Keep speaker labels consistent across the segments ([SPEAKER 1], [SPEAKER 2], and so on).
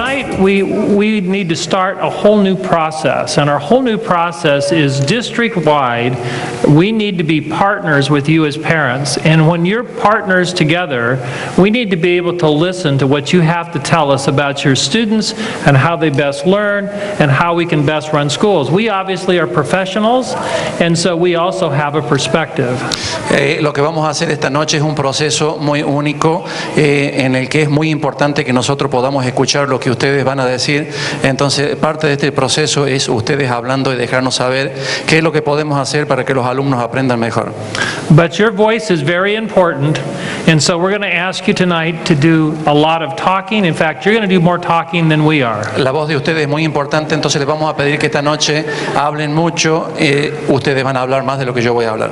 [SPEAKER 1] tonight we need to start a whole new process, and our whole new process is district-wide. We need to be partners with you as parents, and when you're partners together, we need to be able to listen to what you have to tell us about your students and how they best learn and how we can best run schools. We obviously are professionals, and so we also have a perspective.
[SPEAKER 2] Lo que vamos a hacer esta noche es un proceso muy único en el que es muy importante que nosotros podamos escuchar lo que ustedes van a decir. Entonces, parte de este proceso es ustedes hablando y dejarnos saber qué es lo que podemos hacer para que los alumnos aprendan mejor.
[SPEAKER 1] But your voice is very important, and so we're going to ask you tonight to do a lot of talking. In fact, you're going to do more talking than we are.
[SPEAKER 2] La voz de ustedes es muy importante, entonces les vamos a pedir que esta noche hablen mucho. Ustedes van a hablar más de lo que yo voy a hablar.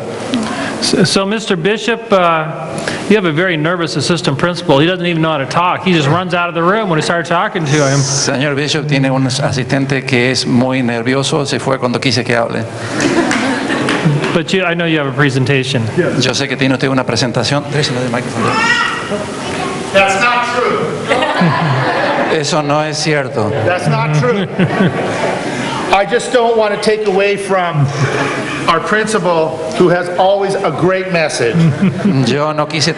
[SPEAKER 1] So, Mr. Bishop, you have a very nervous assistant principal. He doesn't even know how to talk. He just runs out of the room when we start talking to him.
[SPEAKER 2] Señor Bishop tiene un asistente que es muy nervioso. Se fue cuando quise que hable.
[SPEAKER 1] But I know you have a presentation.
[SPEAKER 2] Yo sé que tiene usted una presentación.
[SPEAKER 3] That's not true.
[SPEAKER 2] Eso no es cierto.
[SPEAKER 3] That's not true. I just don't want to take away from our principal, who has always a great message.
[SPEAKER 2] Yo no quise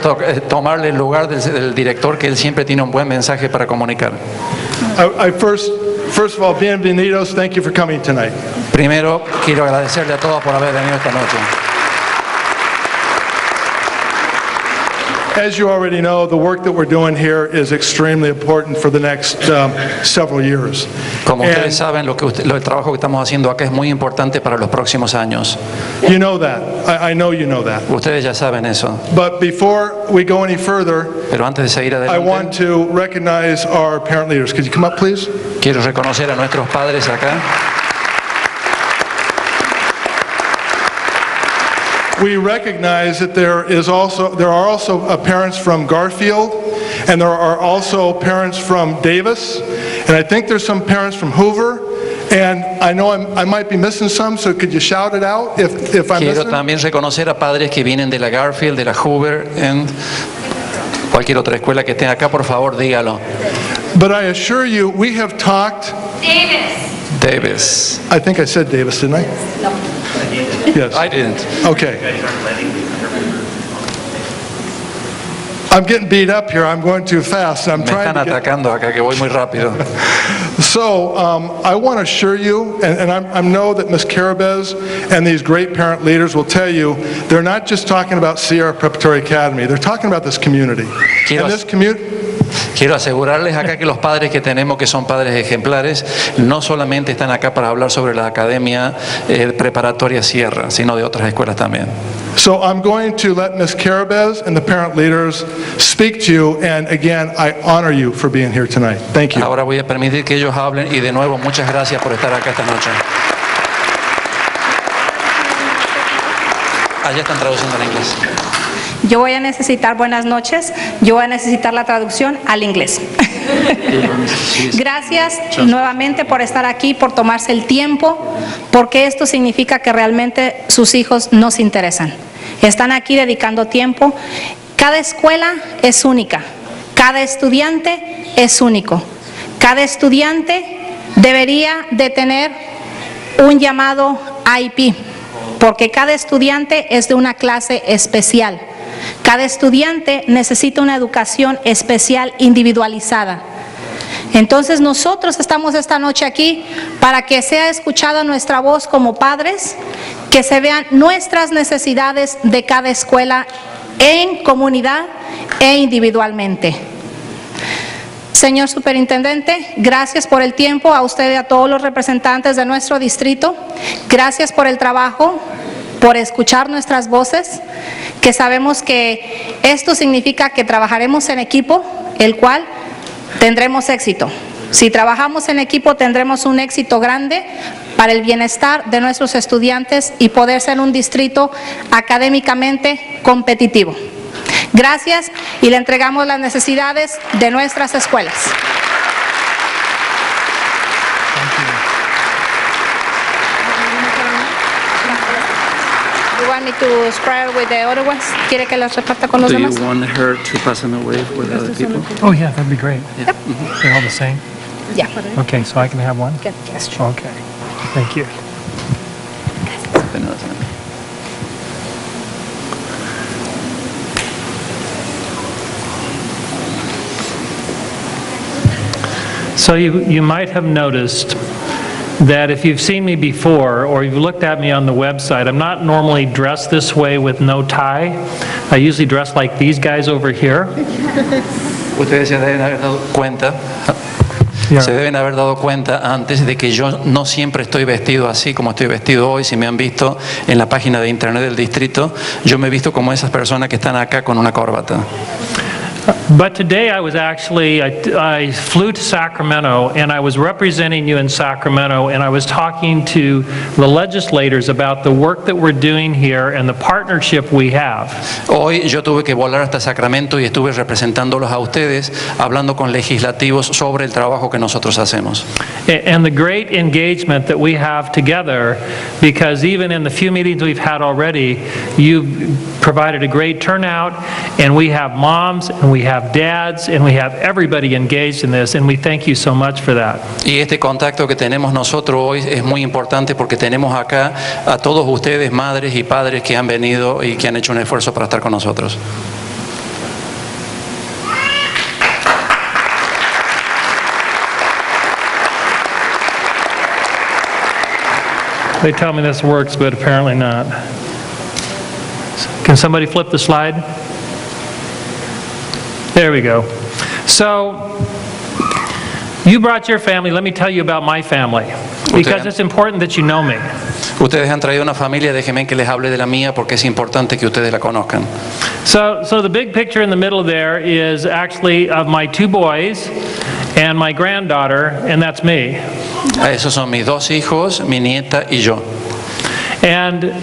[SPEAKER 2] tomarle el lugar del director, que él siempre tiene un buen mensaje para comunicar.
[SPEAKER 4] First of all, bienvenidos. Thank you for coming tonight.
[SPEAKER 2] Primero, quiero agradecerle a todos por haber venido esta noche.
[SPEAKER 4] As you already know, the work that we're doing here is extremely important for the next several years.
[SPEAKER 2] Como ustedes saben, el trabajo que estamos haciendo acá es muy importante para los próximos años.
[SPEAKER 4] You know that. I know you know that.
[SPEAKER 2] Ustedes ya saben eso.
[SPEAKER 4] But before we go any further,
[SPEAKER 2] Pero antes de seguir
[SPEAKER 4] I want
[SPEAKER 2] adelante,
[SPEAKER 4] to recognize our parent leaders. Could you come up, please?
[SPEAKER 2] quiero reconocer a nuestros padres acá.
[SPEAKER 4] We recognize that there are also parents from Garfield, and there are also parents from Davis, and I think there's some parents from Hoover, and I know I might be missing some, so could you shout it out if I'm
[SPEAKER 2] Quiero
[SPEAKER 4] missing?
[SPEAKER 2] también reconocer a padres que vienen de la Garfield, de la Hoover, en cualquier otra escuela que esté acá, por favor, dígalo.
[SPEAKER 4] But I assure you, we have talked.
[SPEAKER 2] Davis.
[SPEAKER 4] I think I said Davis, didn't I?
[SPEAKER 5] No.
[SPEAKER 4] Yes.
[SPEAKER 2] I didn't.
[SPEAKER 4] Okay. I'm getting beat up here. I'm going too fast. I'm
[SPEAKER 2] Me
[SPEAKER 4] trying
[SPEAKER 2] están
[SPEAKER 4] to get...
[SPEAKER 2] atacando acá, que voy muy rápido.
[SPEAKER 4] So I want to assure you, and I know that Ms. Carabez and these great parent leaders will tell you, they're not just talking about Sierra Preparatory Academy. They're talking about this community. And this community...
[SPEAKER 2] Quiero asegurarles acá que los padres que tenemos, que son padres ejemplares, no solamente están acá para hablar sobre la Academia Preparatoria Sierra, sino de otras escuelas también.
[SPEAKER 4] So I'm going to let Ms. Carabez and the parent leaders speak to you, and again, I honor you for being here tonight. Thank you.
[SPEAKER 2] Ahora voy a permitir que ellos hablen y de nuevo muchas gracias por estar acá esta noche. Allá están traduciendo al inglés.
[SPEAKER 5] Yo voy a necesitar, buenas noches, yo voy a necesitar la traducción al inglés. Gracias nuevamente por estar aquí, por tomarse el tiempo, porque esto significa que realmente sus hijos nos interesan. Están aquí dedicando tiempo. Cada escuela es única, cada estudiante es único. Cada estudiante debería de tener un llamado IP, porque cada estudiante es de una clase especial. Cada estudiante necesita una educación especial individualizada. Entonces nosotros estamos esta noche aquí para que sea escuchada nuestra voz como padres, que se vean nuestras necesidades de cada escuela en comunidad e individualmente. Señor Superintendente, gracias por el tiempo, a usted y a todos los representantes de nuestro distrito. Gracias por el trabajo, por escuchar nuestras voces, que sabemos que esto significa que trabajaremos en equipo, el cual tendremos éxito. Si trabajamos en equipo tendremos un éxito grande para el bienestar de nuestros estudiantes y poder ser un distrito académicamente competitivo. Gracias y le entregamos las necesidades de nuestras escuelas. You want me to spread with the other ones? ¿Quiere que las reparta con los demás?
[SPEAKER 2] Do you want her to pass them away with other people?
[SPEAKER 1] Oh yeah, that'd be great.
[SPEAKER 2] Yeah.
[SPEAKER 1] They're all the same.
[SPEAKER 5] Yeah.
[SPEAKER 1] Okay, so I can have one?
[SPEAKER 5] Yes, sure.
[SPEAKER 1] Okay, thank you. So you might have noticed that if you've seen me before or you've looked at me on the website, I'm not normally dressed this way with no tie. I usually dress like these guys over here.
[SPEAKER 2] Ustedes se deben haber dado cuenta. Se deben haber dado cuenta antes de que yo no siempre estoy vestido así como estoy vestido hoy. Si me han visto en la página de internet del distrito, yo me he visto como esas personas que están acá con una corbata.
[SPEAKER 1] But today I flew to Sacramento and I was representing you in Sacramento and I was talking to the legislators about the work that we're doing here and the partnership we have.
[SPEAKER 2] Hoy yo tuve que volar hasta Sacramento y estuve representándolos a ustedes, hablando con legislativos sobre el trabajo que nosotros hacemos.
[SPEAKER 1] And the great engagement that we have together, because even in the few meetings we've had already, you've provided a great turnout, and we have moms, and we have dads, and we have everybody engaged in this, and we thank you so much for that.
[SPEAKER 2] Y este contacto que tenemos nosotros hoy es muy importante porque tenemos acá a todos ustedes, madres y padres que han venido y que han hecho un esfuerzo para estar con nosotros.
[SPEAKER 1] They tell me this works, but apparently not. Can somebody flip the slide? There we go. So, you brought your family. Let me tell you about my family, because it's important that you know me.
[SPEAKER 2] Ustedes han traído una familia, déjenme que les hable de la mía porque es importante que ustedes la conozcan.
[SPEAKER 1] So the big picture in the middle there is actually of my two boys and my granddaughter, and that's me.
[SPEAKER 2] Esos son mis dos hijos, mi nieta y yo.
[SPEAKER 1] And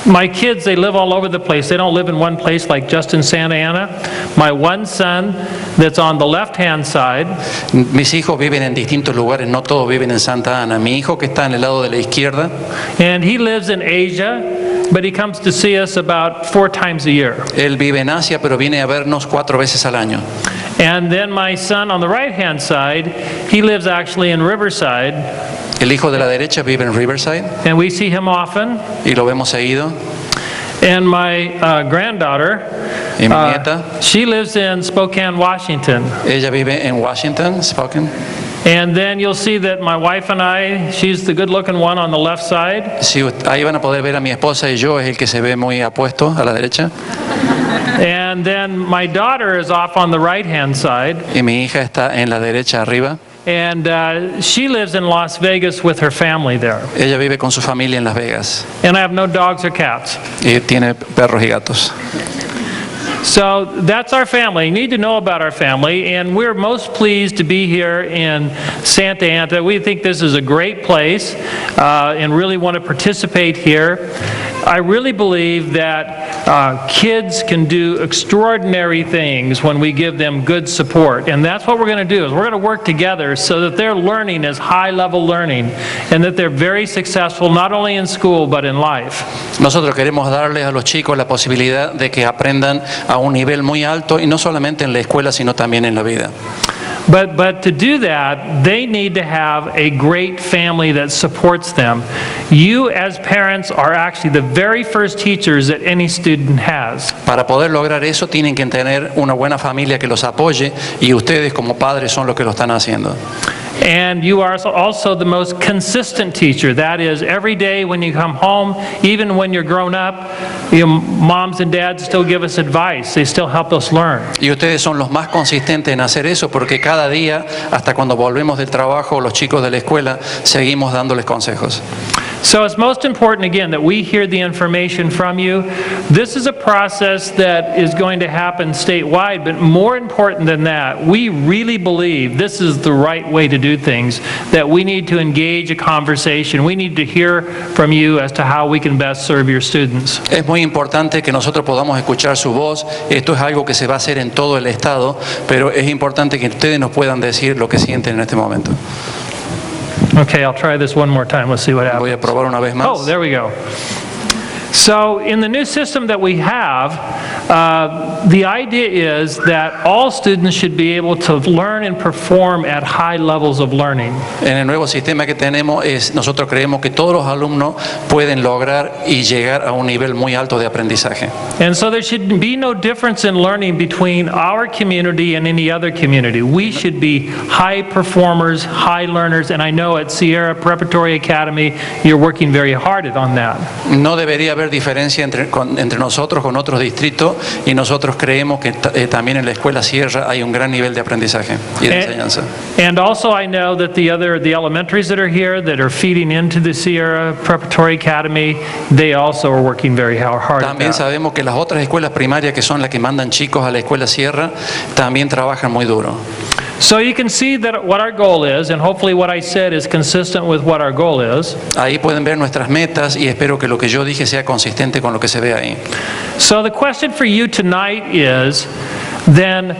[SPEAKER 1] my kids, they live all over the place. They don't live in one place like just in Santa Ana. My one son that's on the left-hand side.
[SPEAKER 2] Mis hijos viven en distintos lugares, no todos viven en Santa Ana. Mi hijo que está en el lado de la izquierda.
[SPEAKER 1] And he lives in Asia, but he comes to see us about 4 times a year.
[SPEAKER 2] Él vive en Asia, pero viene a vernos 4 veces al año.
[SPEAKER 1] And then my son on the right-hand side, he lives actually in Riverside.
[SPEAKER 2] El hijo de la derecha vive en Riverside.
[SPEAKER 1] And we see him often.
[SPEAKER 2] Y lo vemos seguido.
[SPEAKER 1] And my granddaughter,
[SPEAKER 2] y mi nieta,
[SPEAKER 1] she lives in Spokane, Washington.
[SPEAKER 2] Ella vive en Washington, Spokane.
[SPEAKER 1] And then you'll see that my wife and I, she's the good-looking one on the left side.
[SPEAKER 2] Sí, ahí van a poder ver a mi esposa y yo, es el que se ve muy apuesto a la derecha.
[SPEAKER 1] And then my daughter is off on the right-hand side.
[SPEAKER 2] Y mi hija está en la derecha arriba.
[SPEAKER 1] And she lives in Las Vegas with her family there.
[SPEAKER 2] Ella vive con su familia en Las Vegas.
[SPEAKER 1] And I have no dogs or cats.
[SPEAKER 2] Y tiene perros y gatos.
[SPEAKER 1] So that's our family. You need to know about our family, and we're most pleased to be here in Santa Ana. We think this is a great place and really want to participate here. I really believe that kids can do extraordinary things when we give them good support, and that's what we're going to do. Is we're going to work together so that their learning is high-level learning and that they're very successful not only in school but in life.
[SPEAKER 2] Nosotros queremos darles a los chicos la posibilidad de que aprendan a un nivel muy alto y no solamente en la escuela sino también en la vida.
[SPEAKER 1] But to do that, they need to have a great family that supports them. You as parents are actually the very first teachers that any student has.
[SPEAKER 2] Para poder lograr eso tienen que tener una buena familia que los apoye y ustedes como padres son los que lo están haciendo.
[SPEAKER 1] And you are also the most consistent teacher. That is, every day when you come home, even when you're grown up, moms and dads still give us advice. They still help us learn.
[SPEAKER 2] Y ustedes son los más consistentes en hacer eso porque cada día, hasta cuando volvemos del trabajo, los chicos de la escuela, seguimos dándoles consejos.
[SPEAKER 1] So it's most important, again, that we hear the information from you. This is a process that is going to happen statewide, but more important than that, we really believe this is the right way to do things, that we need to engage a conversation. We need to hear from you as to how we can best serve your students.
[SPEAKER 2] Es muy importante que nosotros podamos escuchar su voz. Esto es algo que se va a hacer en todo el estado, pero es importante que ustedes nos puedan decir lo que sienten en este momento.
[SPEAKER 1] Okay, I'll try this one more time. Let's see what happens.
[SPEAKER 2] Voy a probar una vez más.
[SPEAKER 1] Oh, there we go. So in the new system that we have, the idea is that all students should be able to learn and perform at high levels of learning.
[SPEAKER 2] En el nuevo sistema que tenemos, nosotros creemos que todos los alumnos pueden lograr y llegar a un nivel muy alto de aprendizaje.
[SPEAKER 1] And so there should be no difference in learning between our community and any other community. We should be high performers, high learners, and I know at Sierra Preparatory Academy you're working very hard on that.
[SPEAKER 2] No debería haber diferencia entre nosotros con otros distritos, y nosotros creemos que también en la escuela Sierra hay un gran nivel de aprendizaje y de enseñanza.
[SPEAKER 1] And also I know that the elementaries that are here that are feeding into the Sierra Preparatory Academy, they also are working very hard at
[SPEAKER 2] También
[SPEAKER 1] that.
[SPEAKER 2] sabemos que las otras escuelas primarias, que son las que mandan chicos a la escuela Sierra, también trabajan muy duro.
[SPEAKER 1] So you can see that what our goal is, and hopefully what I said is consistent with what our goal is.
[SPEAKER 2] Ahí pueden ver nuestras metas, y espero que lo que yo dije sea consistente con lo que se ve ahí.
[SPEAKER 1] So the question for you tonight is, then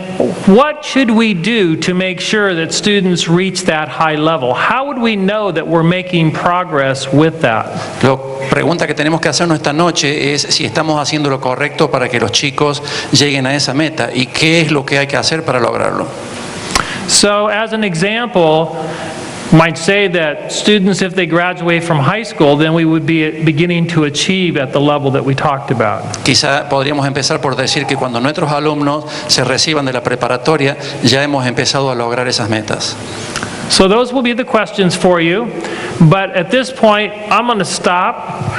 [SPEAKER 1] what should we do to make sure that students reach that high level? How would we know that we're making progress with that?
[SPEAKER 2] La pregunta que tenemos que hacernos esta noche es si estamos haciendo lo correcto para que los chicos lleguen a esa meta, y qué es lo que hay que hacer para lograrlo.
[SPEAKER 1] So as an example, might say that students, if they graduate from high school, then we would be beginning to achieve at the level that we talked about.
[SPEAKER 2] Quizá podríamos empezar por decir que cuando nuestros alumnos se reciban de la preparatoria, ya hemos empezado a lograr esas metas.
[SPEAKER 1] So those will be the questions for you, but at this point, I'm going to stop.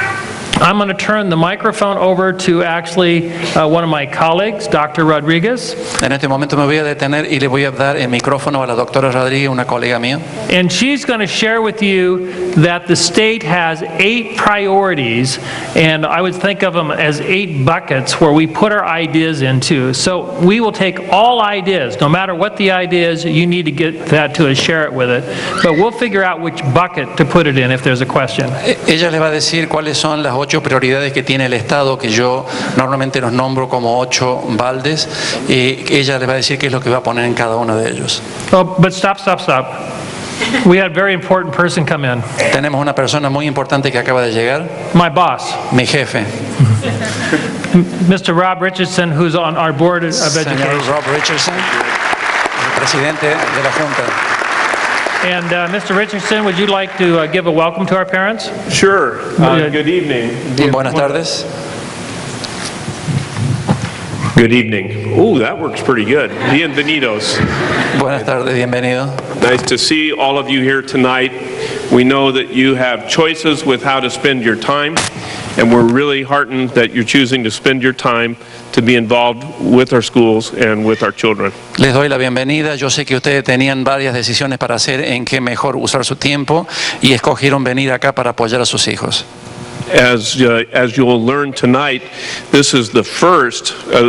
[SPEAKER 1] I'm going to turn the microphone over to actually one of my colleagues, Dr. Rodriguez.
[SPEAKER 2] En este momento me voy a detener y le voy a dar el micrófono a la doctora Rodríguez, una colega mía.
[SPEAKER 1] And she's going to share with you that the state has 8 priorities, and I would think of them as 8 buckets where we put our ideas into. So we will take all ideas, no matter what the idea is, you need to get that to us, share it with it. But we'll figure out which bucket to put it in if there's a question.
[SPEAKER 2] Ella les va a decir cuáles son las 8 prioridades que tiene el Estado, que yo normalmente los nombro como 8 baldes, y ella les va a decir qué es lo que va a poner en cada uno de ellos.
[SPEAKER 1] Oh, but stop. We had a very important person come in.
[SPEAKER 2] Tenemos una persona muy importante que acaba de llegar,
[SPEAKER 1] My boss,
[SPEAKER 2] mi jefe,
[SPEAKER 1] Mr. Rob Richardson, who's on our board of
[SPEAKER 2] señor
[SPEAKER 1] education.
[SPEAKER 2] Rob Richardson, el presidente de la Junta.
[SPEAKER 1] And Mr. Richardson, would you like to give a welcome to our parents?
[SPEAKER 6] Sure. Good evening.
[SPEAKER 2] Buenas tardes.
[SPEAKER 6] Good evening. Ooh, that works pretty good. Bienvenidos.
[SPEAKER 2] Buenas tardes, bienvenido.
[SPEAKER 6] Nice to see all of you here tonight. We know that you have choices with how to spend your time, and we're really heartened that you're choosing to spend your time to be involved with our schools and with our children.
[SPEAKER 2] Les doy la bienvenida. Yo sé que ustedes tenían varias decisiones para hacer en qué mejor usar su tiempo, y escogieron venir acá para apoyar a sus hijos.
[SPEAKER 6] As you'll learn tonight, this is the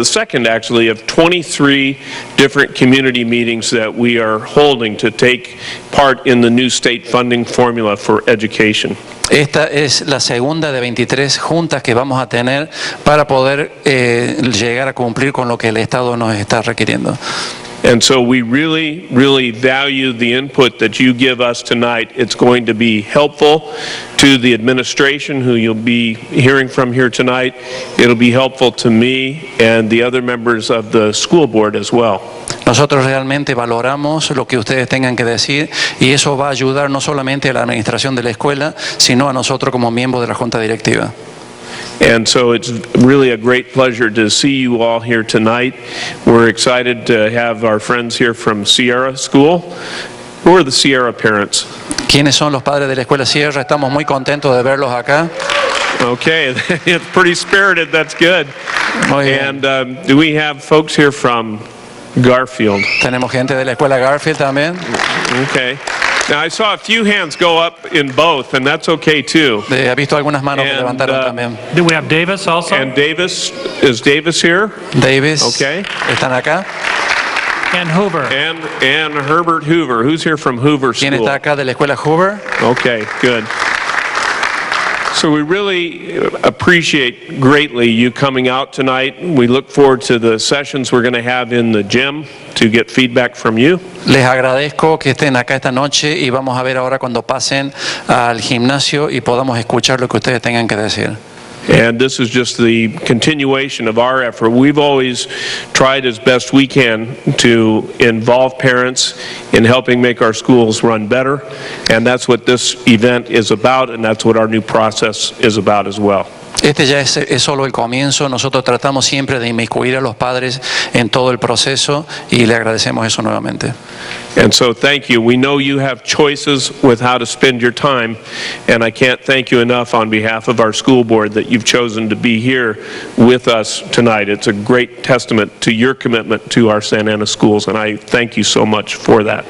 [SPEAKER 6] second actually, of 23 different community meetings that we are holding to take part in the new state funding formula for education.
[SPEAKER 2] Esta es la segunda de 23 juntas que vamos a tener para poder llegar a cumplir con lo que el Estado nos está requiriendo.
[SPEAKER 6] And so we really, really value the input that you give us tonight. It's going to be helpful to the administration, who you'll be hearing from here tonight. It'll be helpful to me and the other members of the school board as well.
[SPEAKER 2] Nosotros realmente valoramos lo que ustedes tengan que decir, y eso va a ayudar no solamente a la administración de la escuela, sino a nosotros como miembros de la Junta Directiva.
[SPEAKER 6] And so it's really a great pleasure to see you all here tonight. We're excited to have our friends here from Sierra School. Who are the Sierra parents?
[SPEAKER 2] ¿Quiénes son los padres de la escuela Sierra? Estamos muy contentos de verlos acá.
[SPEAKER 6] Okay, it's pretty spirited, that's good.
[SPEAKER 2] Muy bien.
[SPEAKER 6] And do we have folks here from Garfield?
[SPEAKER 2] Tenemos gente de la escuela Garfield también.
[SPEAKER 6] Okay. Now I saw a few hands go up in both, and that's okay too.
[SPEAKER 2] He visto algunas manos que
[SPEAKER 6] And,
[SPEAKER 2] levantaron también.
[SPEAKER 1] Do we have Davis also?
[SPEAKER 6] And Davis, is Davis here?
[SPEAKER 2] Davis,
[SPEAKER 6] Okay.
[SPEAKER 2] ¿están acá?
[SPEAKER 1] And Hoover.
[SPEAKER 6] And Herbert Hoover. Who's here from Hoover
[SPEAKER 2] ¿Quién
[SPEAKER 6] School?
[SPEAKER 2] está acá de la escuela Hoover?
[SPEAKER 6] Okay, good. So we really appreciate greatly you coming out tonight. We look forward to the sessions we're going to have in the gym to get feedback from you.
[SPEAKER 2] Les agradezco que estén acá esta noche, y vamos a ver ahora cuando pasen al gimnasio y podamos escuchar lo que ustedes tengan que decir.
[SPEAKER 6] And this is just the continuation of our effort. We've always tried as best we can to involve parents in helping make our schools run better, and that's what this event is about, and that's what our new process is about as well.
[SPEAKER 2] Este ya es solo el comienzo. Nosotros tratamos siempre de inmiscuir a los padres en todo el proceso y le agradecemos eso nuevamente.
[SPEAKER 6] And so thank you. We know you have choices with how to spend your time, and I can't thank you enough on behalf of our school board that you've chosen to be here with us tonight. It's a great testament to your commitment to our Santa Ana schools, and I thank you so much for that.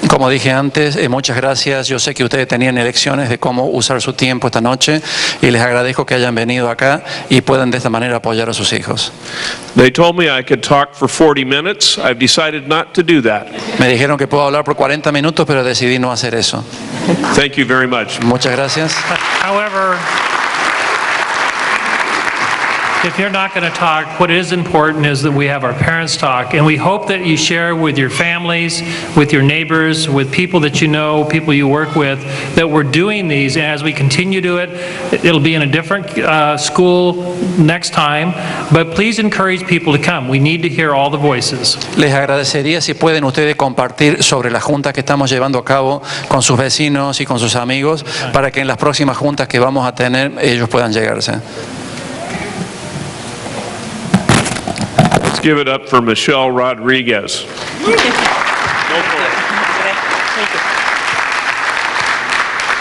[SPEAKER 2] Como dije antes, muchas gracias. Yo sé que ustedes tenían elecciones de cómo usar su tiempo esta noche y les agradezco que hayan venido acá y puedan de esta manera apoyar a sus hijos.
[SPEAKER 6] They told me I could talk for 40 minutes. I've decided not to do that.
[SPEAKER 2] Me dijeron que puedo hablar por 40 minutos, pero decidí no hacer eso.
[SPEAKER 6] Thank you very much.
[SPEAKER 2] Muchas gracias.
[SPEAKER 1] However, if you're not going to talk, what is important is that we have our parents talk, and we hope that you share with your families, with your neighbors, with people that you know, people you work with, that we're doing these, and as we continue to do it, it'll be in a different school next time, but please encourage people to come. We need to hear all the voices.
[SPEAKER 2] Les agradecería si pueden ustedes compartir sobre las juntas que estamos llevando a cabo con sus vecinos y con sus amigos, para que en las próximas juntas que vamos a tener ellos puedan llegarse.
[SPEAKER 6] Let's give it up for Michelle Rodriguez.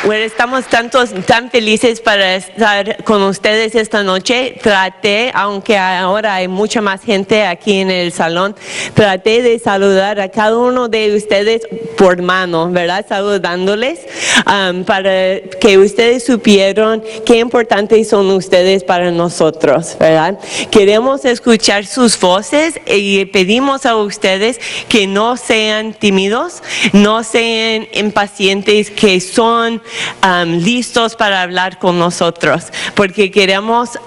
[SPEAKER 7] Bueno, estamos tan felices para estar con ustedes esta noche. Traté, aunque ahora hay mucha más gente aquí en el salón, traté de saludar a cada uno de ustedes por mano, ¿verdad? Saludándoles para que ustedes supieran qué importantes son ustedes para nosotros, ¿verdad? Queremos escuchar sus voces y pedimos a ustedes que no sean tímidos, no sean impacientes, que son listos para hablar con nosotros, porque queremos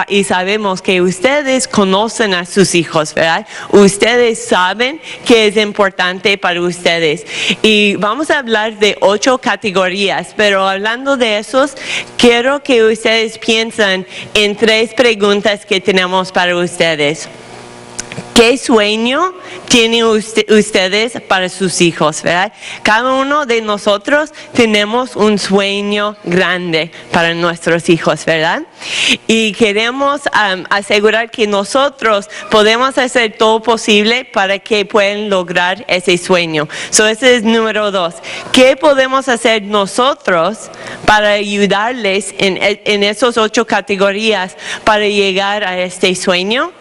[SPEAKER 7] y sabemos que ustedes conocen a sus hijos, ¿verdad? Ustedes saben que es importante para ustedes. Y vamos a hablar de 8 categorías, pero hablando de esos, quiero que ustedes piensen en 3 preguntas que tenemos para ustedes. ¿Qué sueño tienen ustedes para sus hijos, verdad? Cada uno de nosotros tenemos un sueño grande para nuestros hijos, ¿verdad? Y queremos asegurar que nosotros podemos hacer todo posible para que puedan lograr ese sueño. Ese es número 2. ¿Qué podemos hacer nosotros para ayudarles en esas 8 categorías para llegar a este sueño?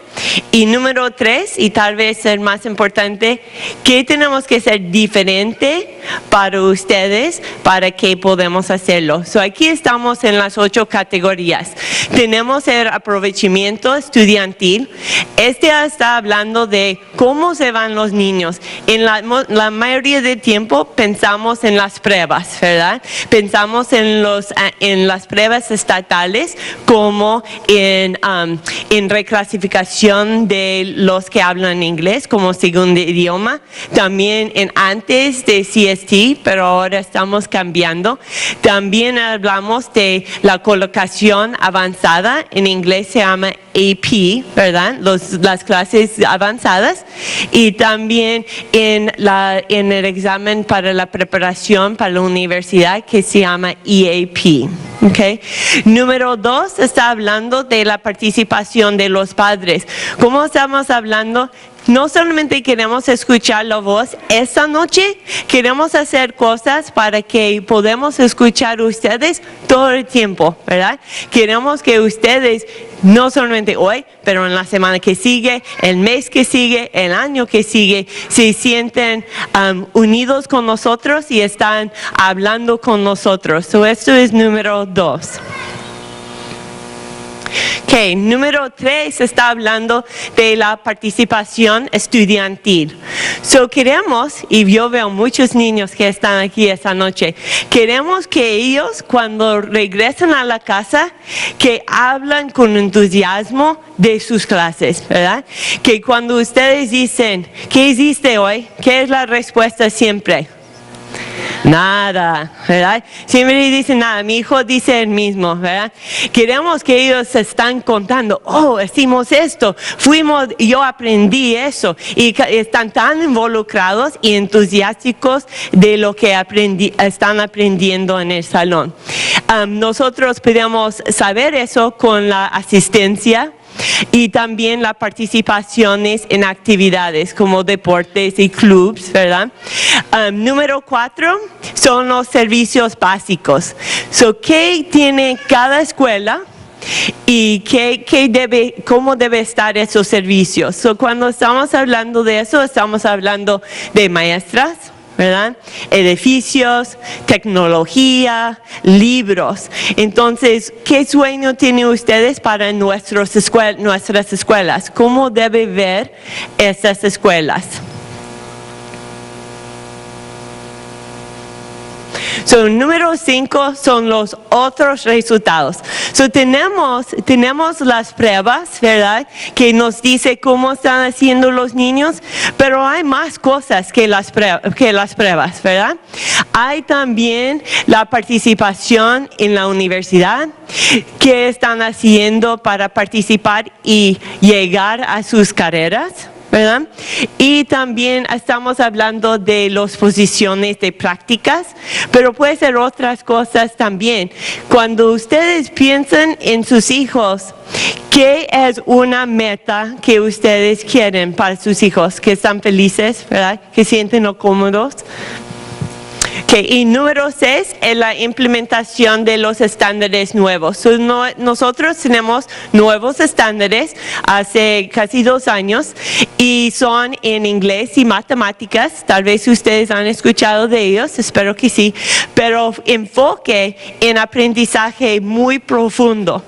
[SPEAKER 7] Y número 3, y tal vez el más importante, ¿qué tenemos que hacer diferente para ustedes para que podamos hacerlo? Aquí estamos en las 8 categorías. Tenemos el aprovechamiento estudiantil. Está hablando de cómo se van los niños. En la mayoría del tiempo pensamos en las pruebas, ¿verdad? Pensamos en las pruebas estatales como en reclasificación de los que hablan inglés como segundo idioma, también antes de SAUSD, pero ahora estamos cambiando. También hablamos de la colocación avanzada, en inglés se llama AP, ¿verdad? Las clases avanzadas, y también en el examen para la preparación para la universidad que se llama EAP. Okay. Número 2 está hablando de la participación de los padres. ¿Cómo estamos hablando? No solamente queremos escuchar la voz esta noche, queremos hacer cosas para que podamos escuchar a ustedes todo el tiempo, ¿verdad? Queremos que ustedes, no solamente hoy, pero en la semana que sigue, el mes que sigue, el año que sigue, se sienten unidos con nosotros y están hablando con nosotros. Esto es número 2. Okay, número 3 está hablando de la participación estudiantil. Queremos, y yo veo muchos niños que están aquí esta noche, queremos que ellos cuando regresen a la casa, que hablan con entusiasmo de sus clases, ¿verdad? Que cuando ustedes dicen, ¿qué hiciste hoy? ¿Qué es la respuesta siempre? Nada, ¿verdad? Siempre dicen nada, mi hijo dice el mismo, ¿verdad? Queremos que ellos están contando, oh, hicimos esto, fuimos, yo aprendí eso, y están tan involucrados y entusiásticos de lo que están aprendiendo en el salón. Nosotros podemos saber eso con la asistencia y también las participaciones en actividades como deportes y clubs, ¿verdad? Número 4 son los servicios básicos. ¿Qué tiene cada escuela? Y cómo debe estar esos servicios. Cuando estamos hablando de eso, estamos hablando de maestras, ¿verdad? Edificios, tecnología, libros. Entonces, ¿qué sueño tienen ustedes para nuestras escuelas? ¿Cómo debe ver estas escuelas? Número 5 son los otros resultados. Tenemos las pruebas, ¿verdad? Que nos dice cómo están haciendo los niños, pero hay más cosas que las pruebas, ¿verdad? Hay también la participación en la universidad, qué están haciendo para participar y llegar a sus carreras, ¿verdad? Y también estamos hablando de las posiciones de prácticas, pero puede ser otras cosas también. Cuando ustedes piensan en sus hijos, ¿qué es una meta que ustedes quieren para sus hijos? Que están felices, ¿verdad? Que sienten cómodos. Y número 6 es la implementación de los estándares nuevos. Nosotros tenemos nuevos estándares hace casi 2 años y son en inglés y matemáticas. Tal vez ustedes han escuchado de ellos, espero que sí, pero enfoque en aprendizaje muy profundo.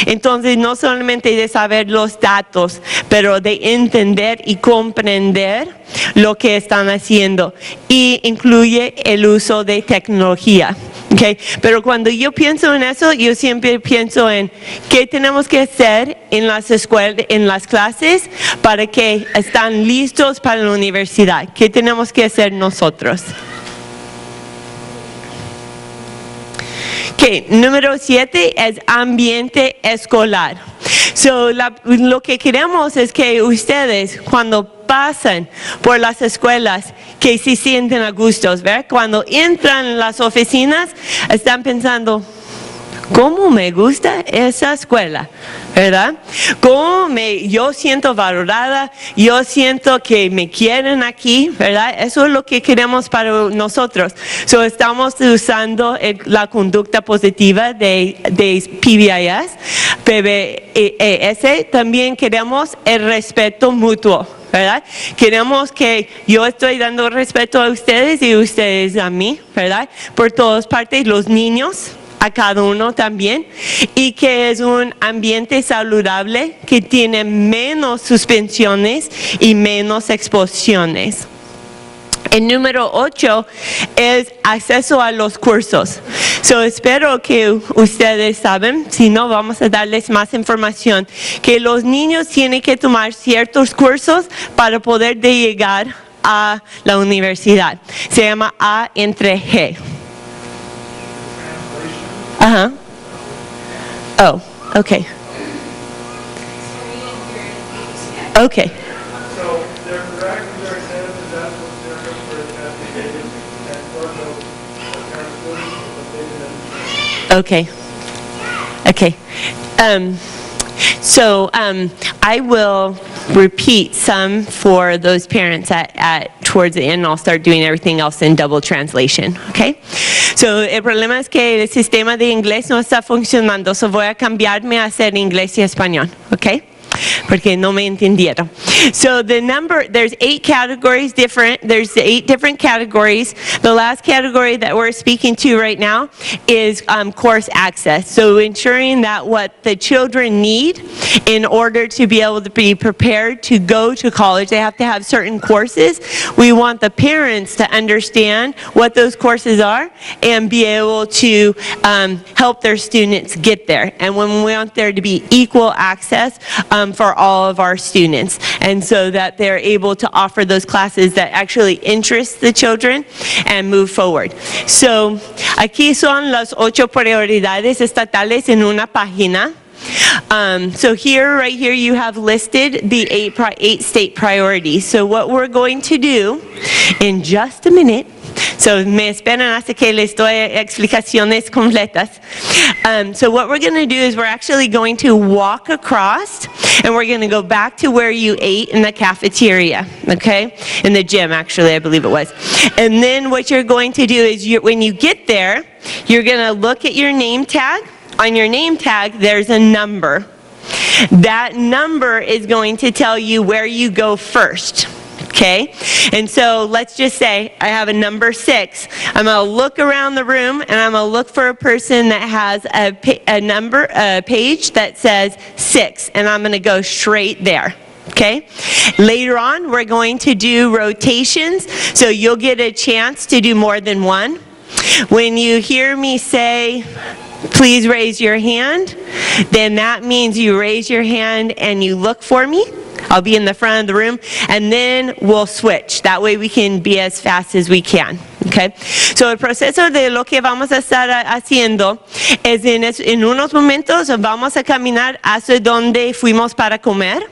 [SPEAKER 7] Entonces, no solamente de saber los datos, pero de entender y comprender lo que están haciendo. Y incluye el uso de tecnología. Okay. Pero cuando yo pienso en eso, yo siempre pienso en qué tenemos que hacer en las escuelas, en las clases, para que estén listos para la universidad. ¿Qué tenemos que hacer nosotros? Número 7 es ambiente escolar. Lo que queremos es que ustedes, cuando pasan por las escuelas, que se sienten a gustos, ¿verdad? Cuando entran en las oficinas, están pensando, ¿cómo me gusta esa escuela? ¿Verdad? Yo siento valorada, yo siento que me quieren aquí, ¿verdad? Eso es lo que queremos para nosotros. Estamos usando la conducta positiva de PBIS, PBS. También queremos el respeto mutuo, ¿verdad? Queremos que yo estoy dando respeto a ustedes y ustedes a mí, ¿verdad? Por todas partes, los niños, a cada uno también, y que es un ambiente saludable que tiene menos suspensiones y menos exposiciones. El número 8 es acceso a los cursos. Espero que ustedes saben, si no vamos a darles más información, que los niños tienen que tomar ciertos cursos para poder llegar a la universidad. Se llama A entre G. Oh, okay. Okay.
[SPEAKER 4] So they're correct in their exams, and that's what they're for investigating and sort of
[SPEAKER 7] Okay. Okay. I will repeat some for those parents towards the end. I'll start doing everything else in double translation, okay? El problema es que el sistema de inglés no está funcionando, voy a cambiarme a hacer inglés y español, okay? Porque no me entendieron. There's 8 categories there's 8 different categories. The last category that we're speaking to right now is course access. Ensuring that what the children need in order to be able to be prepared to go to college, they have to have certain courses. We want the parents to understand what those courses are and be able to help their students get there. And when we want there to be equal access for all of our students, and so that they're able to offer those classes that actually interest the children and move forward. So, aquí son las 8 prioridades estatales en una página. So here, right here, you have listed the 8 state priorities. So what we're going to do in just a minute, so me esperan hasta que les doy explicaciones completas. So what we're going to do is we're actually going to walk across, and we're going to go back to where you ate in the cafeteria, okay? In the gym, actually, I believe it was. And then what you're going to do is when you get there, you're going to look at your name tag. On your name tag, there's a number. That number is going to tell you where you go first. Okay? And so let's just say I have a number 6. I'm going to look around the room, and I'm going to look for a person that has a page that says 6, and I'm going to go straight there. Okay? Later on, we're going to do rotations, so you'll get a chance to do more than one. When you hear me say, please raise your hand, then that means you raise your hand and you look for me. I'll be in the front of the room, and then we'll switch. That way we can be as fast as we can. Okay? So el proceso de lo que vamos a estar haciendo es en unos momentos vamos a caminar hacia donde fuimos para comer.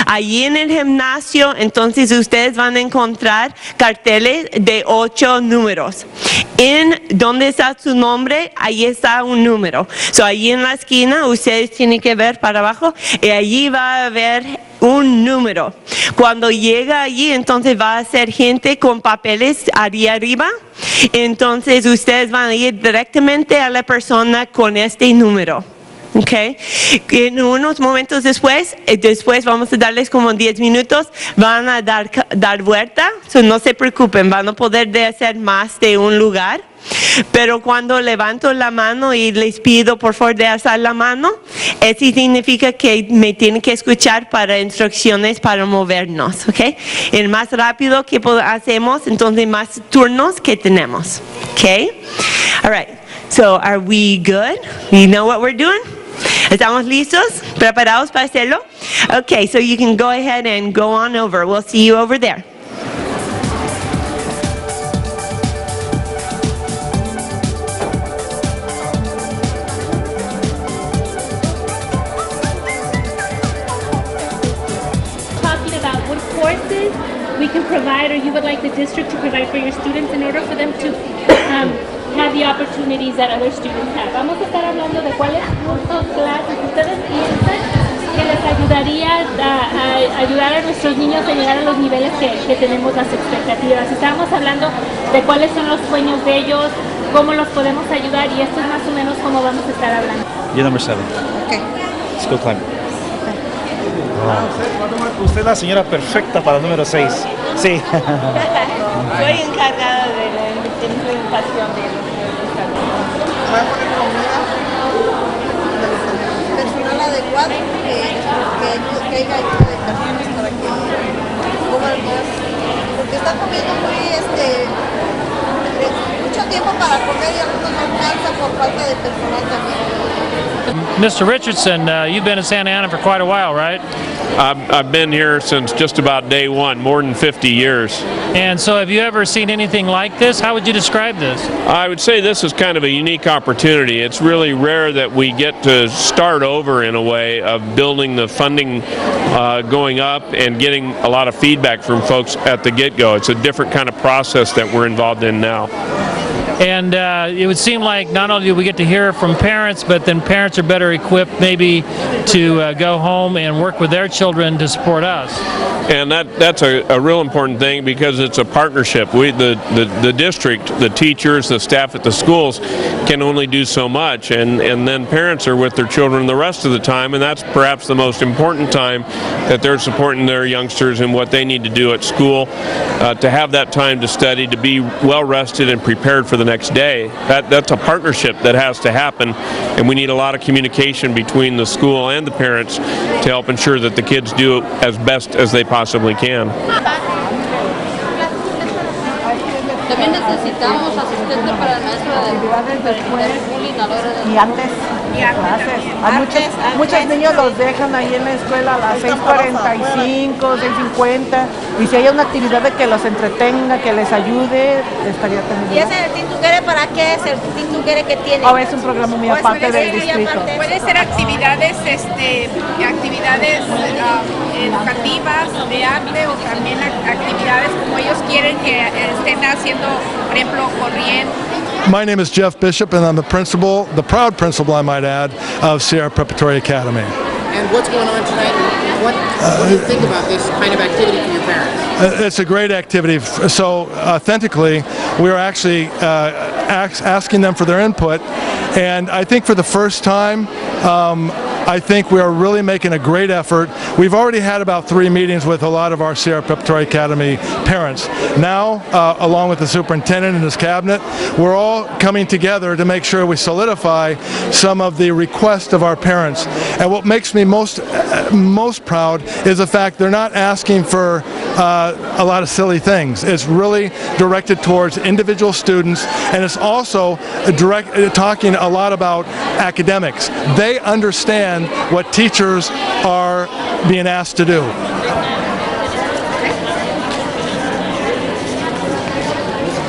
[SPEAKER 7] Allí en el gimnasio, entonces ustedes van a encontrar carteles de 8 números. En donde está su nombre, ahí está un número. So, allí en la esquina, ustedes tienen que ver para abajo, y allí va a haber un número. Cuando llega allí, entonces va a ser gente con papeles allí arriba. Entonces ustedes van a ir directamente a la persona con este número. Okay. En unos momentos después vamos a darles como 10 minutos, van a dar vuelta, so no se preocupen, van a poder hacer más de un lugar. Pero cuando levanto la mano y les pido por favor de alzar la mano, eso significa que me tienen que escuchar para instrucciones para movernos, ¿ok? El más rápido que hacemos, entonces más turnos que tenemos, ¿ok? All right, so are we good? You know what we're doing? ¿Estamos listos? ¿Preparados para hacerlo? Okay, so you can go ahead and go on over. We'll see you over there.
[SPEAKER 8] Talking about what courses we can provide, or you would like the district to provide for your students in order for them to have the opportunities that other students have. Vamos a estar hablando de cuáles cursos, clases ustedes piensan que les ayudaría a ayudar a nuestros niños a llegar a los niveles que tenemos las expectativas. Estamos hablando de cuáles son los sueños de ellos, cómo los podemos ayudar, y esto es más o menos cómo vamos a estar hablando.
[SPEAKER 9] Year number 7.
[SPEAKER 8] Okay.
[SPEAKER 9] School climate. Usted es la señora perfecta para el número 6. Sí.
[SPEAKER 7] Soy encargada de la implementación de los
[SPEAKER 10] va a poner comida, personal adecuado, que haya ayuda de personas para que coman más, porque están comiendo mucho tiempo para comer y algunos no alcanzan por falta de personal también.
[SPEAKER 1] Mr. Richardson, you've been in Santa Ana for quite a while, right?
[SPEAKER 6] I've been here since just about day one, more than 50 years.
[SPEAKER 1] And so have you ever seen anything like this? How would you describe this?
[SPEAKER 6] I would say this is kind of a unique opportunity. It's really rare that we get to start over in a way of building the funding going up and getting a lot of feedback from folks at the get-go. It's a different kind of process that we're involved in now.
[SPEAKER 1] And it would seem like not only do we get to hear from parents, but then parents are better equipped maybe to go home and work with their children to support us.
[SPEAKER 6] And that's a real important thing, because it's a partnership. The district, the teachers, the staff at the schools can only do so much, and then parents are with their children the rest of the time, and that's perhaps the most important time that they're supporting their youngsters and what they need to do at school, to have that time to study, to be well rested and prepared for the next day. That's a partnership that has to happen, and we need a lot of communication between the school and the parents to help ensure that the kids do as best as they possibly can.
[SPEAKER 10] También necesitamos asistente para el maestro de bullying a la hora de...
[SPEAKER 11] Y antes, clases. Hay muchos niños los dejan ahí en la escuela a las 6:45, 6:50. Y si hay una actividad de que los entretenga, que les ayude, estaría también.
[SPEAKER 10] ¿Y ese Team Together para qué es el Team Together que tiene?
[SPEAKER 11] O es un programa muy aparte del distrito.
[SPEAKER 12] Puede ser actividades, actividades educativas, de arte, o también actividades como ellos quieren que estén haciendo, por ejemplo, corriendo.
[SPEAKER 4] My name is Jeff Bishop, and I'm the principal, the proud principal, I might add, of Sierra Preparatory Academy.
[SPEAKER 13] And what's going on tonight? What do you think about this kind of activity for your parents?
[SPEAKER 4] It's a great activity. So authentically, we are actually asking them for their input, and I think for the first time, I think we are really making a great effort. We've already had about 3 meetings with a lot of our Sierra Preparatory Academy parents. Now, along with the superintendent and his cabinet, we're all coming together to make sure we solidify some of the requests of our parents. And what makes me most proud is the fact they're not asking for a lot of silly things. It's really directed towards individual students, and it's also talking a lot about academics. They understand what teachers are being asked to do.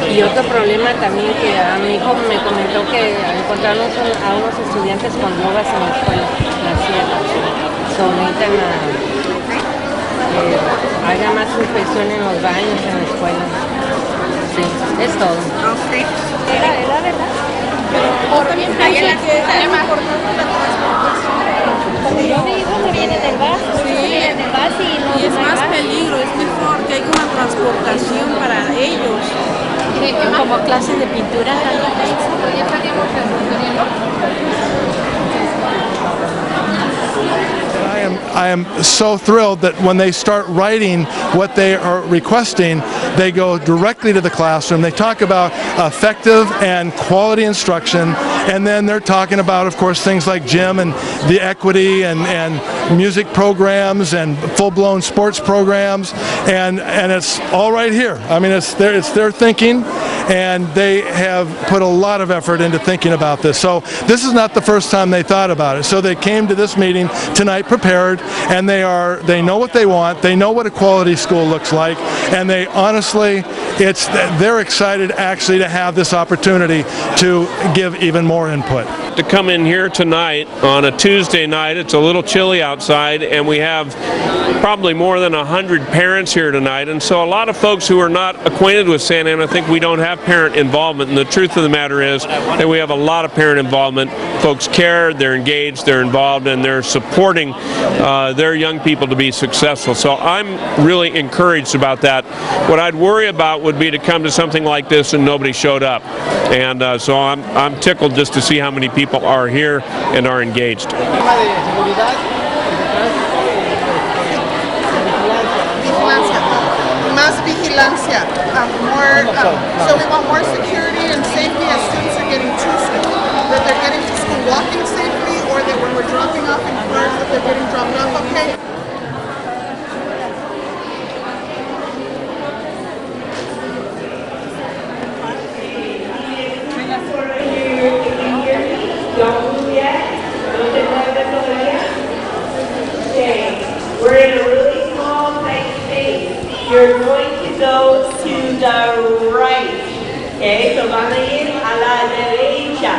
[SPEAKER 14] Y otro problema también que a mi hijo me comentó que encontraron a unos estudiantes con drogas en la escuela, la Sierra. Necesitan haya más inspección en los baños en la escuela. Sí, es todo.
[SPEAKER 12] Okay.
[SPEAKER 10] ¿Es la verdad? Pero también pienso que es más importante la transportación. Como yo mi hijo me viene del bus, y es más peligro, es mejor que haya una transportación para ellos.
[SPEAKER 14] Como clases de pintura.
[SPEAKER 4] I am so thrilled that when they start writing what they are requesting, they go directly to the classroom. They talk about effective and quality instruction, and then they're talking about, of course, things like gym and the equity and music programs and full-blown sports programs, and it's all right here. I mean, it's their thinking, and they have put a lot of effort into thinking about this. So this is not the first time they thought about it. So they came to this meeting tonight prepared, and they know what they want. They know what a quality school looks like, and they honestly, they're excited actually to have this opportunity to give even more input.
[SPEAKER 6] To come in here tonight on a Tuesday night, it's a little chilly outside, and we have probably more than 100 parents here tonight, and so a lot of folks who are not acquainted with Santa Ana think we don't have parent involvement, and the truth of the matter is that we have a lot of parent involvement. Folks care, they're engaged, they're involved, and they're supporting their young people to be successful. So I'm really encouraged about that. What I'd worry about would be to come to something like this and nobody showed up, and so I'm tickled just to see how many people are here and are engaged.
[SPEAKER 15] Más vigilancia, so we want more security and safety as students are getting to school, that they're getting to school walking safely, or that when we're dropping off in cars that they're getting dropped off okay.
[SPEAKER 16] We're in a really small, tight space. You're going to go to the right. Okay, so van a ir a la derecha.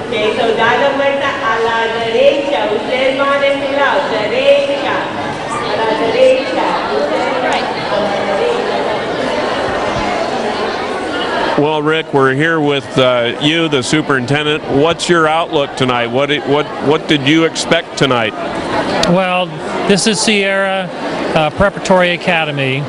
[SPEAKER 16] Okay, so da la vuelta a la derecha. Ustedes van a este lado, derecha. A la derecha. Ustedes right. A la derecha.
[SPEAKER 6] Well, Rick, we're here with you, the superintendent. What's your outlook tonight? What did you expect tonight?
[SPEAKER 1] Well, this is Sierra Preparatory Academy,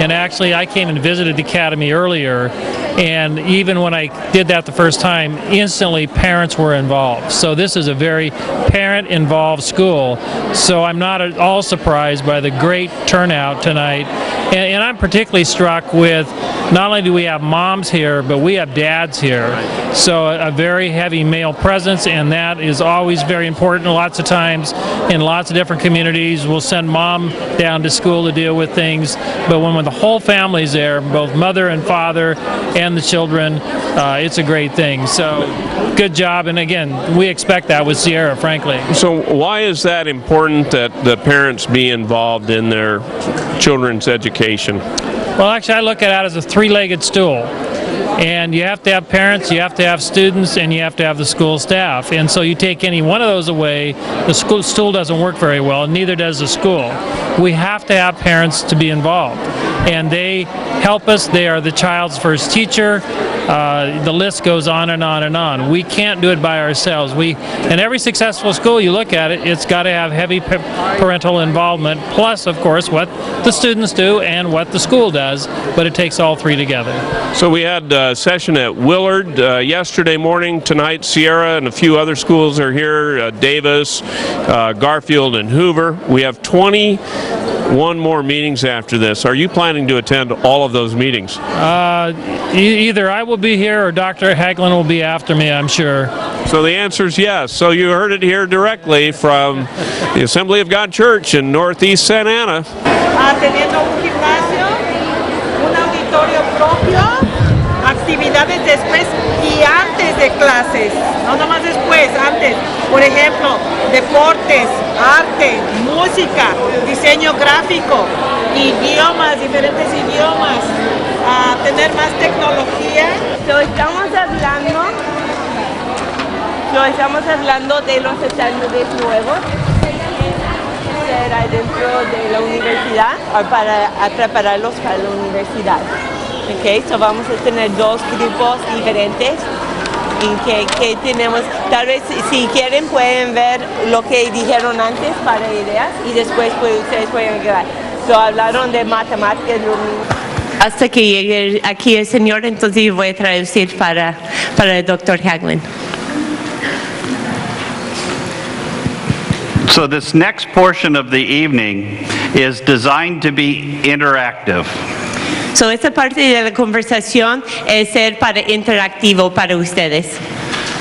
[SPEAKER 1] and actually I came and visited the academy earlier, and even when I did that the first time, instantly parents were involved. So this is a very parent-involved school, so I'm not at all surprised by the great turnout tonight. And I'm particularly struck with, not only do we have moms here, but we have dads here. So a very heavy male presence, and that is always very important. Lots of times in lots of different communities, we'll send mom down to school to deal with things, but when the whole family's there, both mother and father and the children, it's a great thing. So good job, and again, we expect that with Sierra, frankly.
[SPEAKER 6] So why is that important that the parents be involved in their children's education?
[SPEAKER 1] Well, actually, I look at it as a three-legged stool. And you have to have parents, you have to have students, and you have to have the school staff. And so you take any one of those away, the stool doesn't work very well, and neither does the school. We have to have parents to be involved. And they help us. They are the child's first teacher. The list goes on and on and on. We can't do it by ourselves. In every successful school, you look at it, it's got to have heavy parental involvement, plus, of course, what the students do and what the school does, but it takes all three together.
[SPEAKER 6] So we had a session at Willard yesterday morning. Tonight, Sierra and a few other schools are here, Davis, Garfield and Hoover. We have 21 more meetings after this. Are you planning to attend all of those meetings?
[SPEAKER 1] Either I will be here or Dr. Hagelin will be after me, I'm sure.
[SPEAKER 6] So the answer is yes. So you heard it here directly from the Assembly of God Church in Northeast Santa Ana.
[SPEAKER 17] Teniendo un gimnasio, un auditorio propio, actividades después y antes de clases, no nomás después, antes. Por ejemplo, deportes, arte, música, diseño gráfico, idiomas, diferentes idiomas, tener más tecnología.
[SPEAKER 7] Estamos hablando de los estándares nuevos dentro de la universidad para prepararlos para la universidad. Okay, so vamos a tener dos grupos diferentes en que tenemos, tal vez si quieren pueden ver lo que dijeron antes para ideas y después ustedes pueden quedar. So hablaron de matemáticas, hasta que llegue aquí el señor, entonces voy a traducir para el Dr. Hagelin.
[SPEAKER 18] So this next portion of the evening is designed to be interactive.
[SPEAKER 7] So esta parte de la conversación es ser interactivo para ustedes.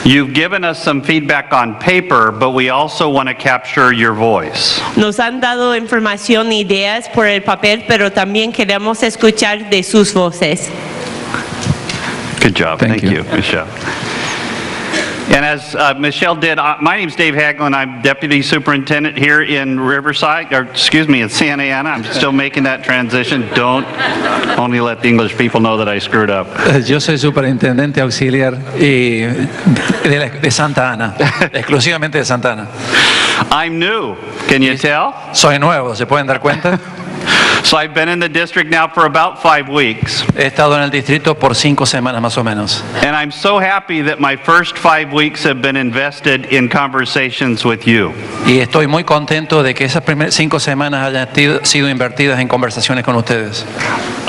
[SPEAKER 18] You've given us some feedback on paper, but we also want to capture your voice.
[SPEAKER 7] Nos han dado información e ideas por el papel, pero también queremos escuchar de sus voces.
[SPEAKER 18] Good job. Thank you, Michelle. And as Michelle did, my name's Dave Hagelin. I'm Deputy Superintendent here in in Santa Ana. I'm still making that transition. Don't only let the English people know that I screwed up.
[SPEAKER 2] Yo soy superintendente auxiliar de Santa Ana, exclusivamente de Santa Ana.
[SPEAKER 18] I'm new. Can you tell?
[SPEAKER 2] Soy nuevo, ¿se pueden dar cuenta?
[SPEAKER 18] So I've been in the district now for about 5 weeks.
[SPEAKER 2] He estado en el distrito por 5 semanas más o menos.
[SPEAKER 18] And I'm so happy that my first 5 weeks have been invested in conversations with you.
[SPEAKER 2] Y estoy muy contento de que esas primeras 5 semanas hayan sido invertidas en conversaciones con ustedes.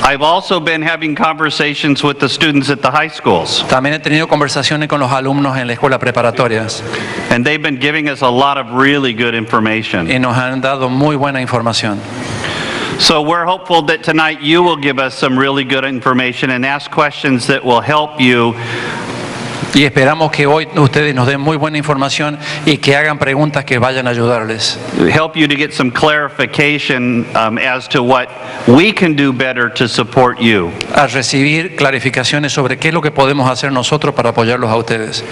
[SPEAKER 18] I've also been having conversations with the students at the high schools.
[SPEAKER 2] También he tenido conversaciones con los alumnos en la escuela preparatorias.
[SPEAKER 18] And they've been giving us a lot of really good information.
[SPEAKER 2] Y nos han dado muy buena información.
[SPEAKER 18] So we're hopeful that tonight you will give us some really good information and ask questions that will help you.
[SPEAKER 2] Y esperamos que hoy ustedes nos den muy buena información y que hagan preguntas que vayan a ayudarles.
[SPEAKER 18] Help you to get some clarification as to what we can do better to support you.
[SPEAKER 2] A recibir clarificaciones sobre qué es lo que podemos hacer nosotros para apoyarlos a ustedes.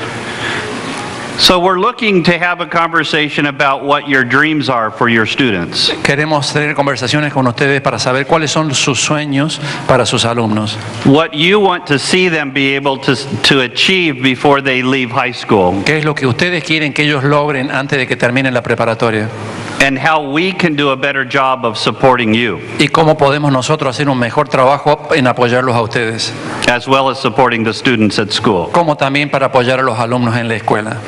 [SPEAKER 18] So we're looking to have a conversation about what your dreams are for your students.
[SPEAKER 2] Queremos tener conversaciones con ustedes para saber cuáles son sus sueños para sus alumnos.
[SPEAKER 18] What you want to see them be able to achieve before they leave high school.
[SPEAKER 2] ¿Qué es lo que ustedes quieren que ellos logren antes de que terminen la preparatoria?
[SPEAKER 18] And how we can do a better job of supporting you.
[SPEAKER 2] Y cómo podemos nosotros hacer un mejor trabajo en apoyarlos a ustedes.
[SPEAKER 18] As well as supporting the students at school.
[SPEAKER 2] Como también para apoyar a los alumnos en la escuela.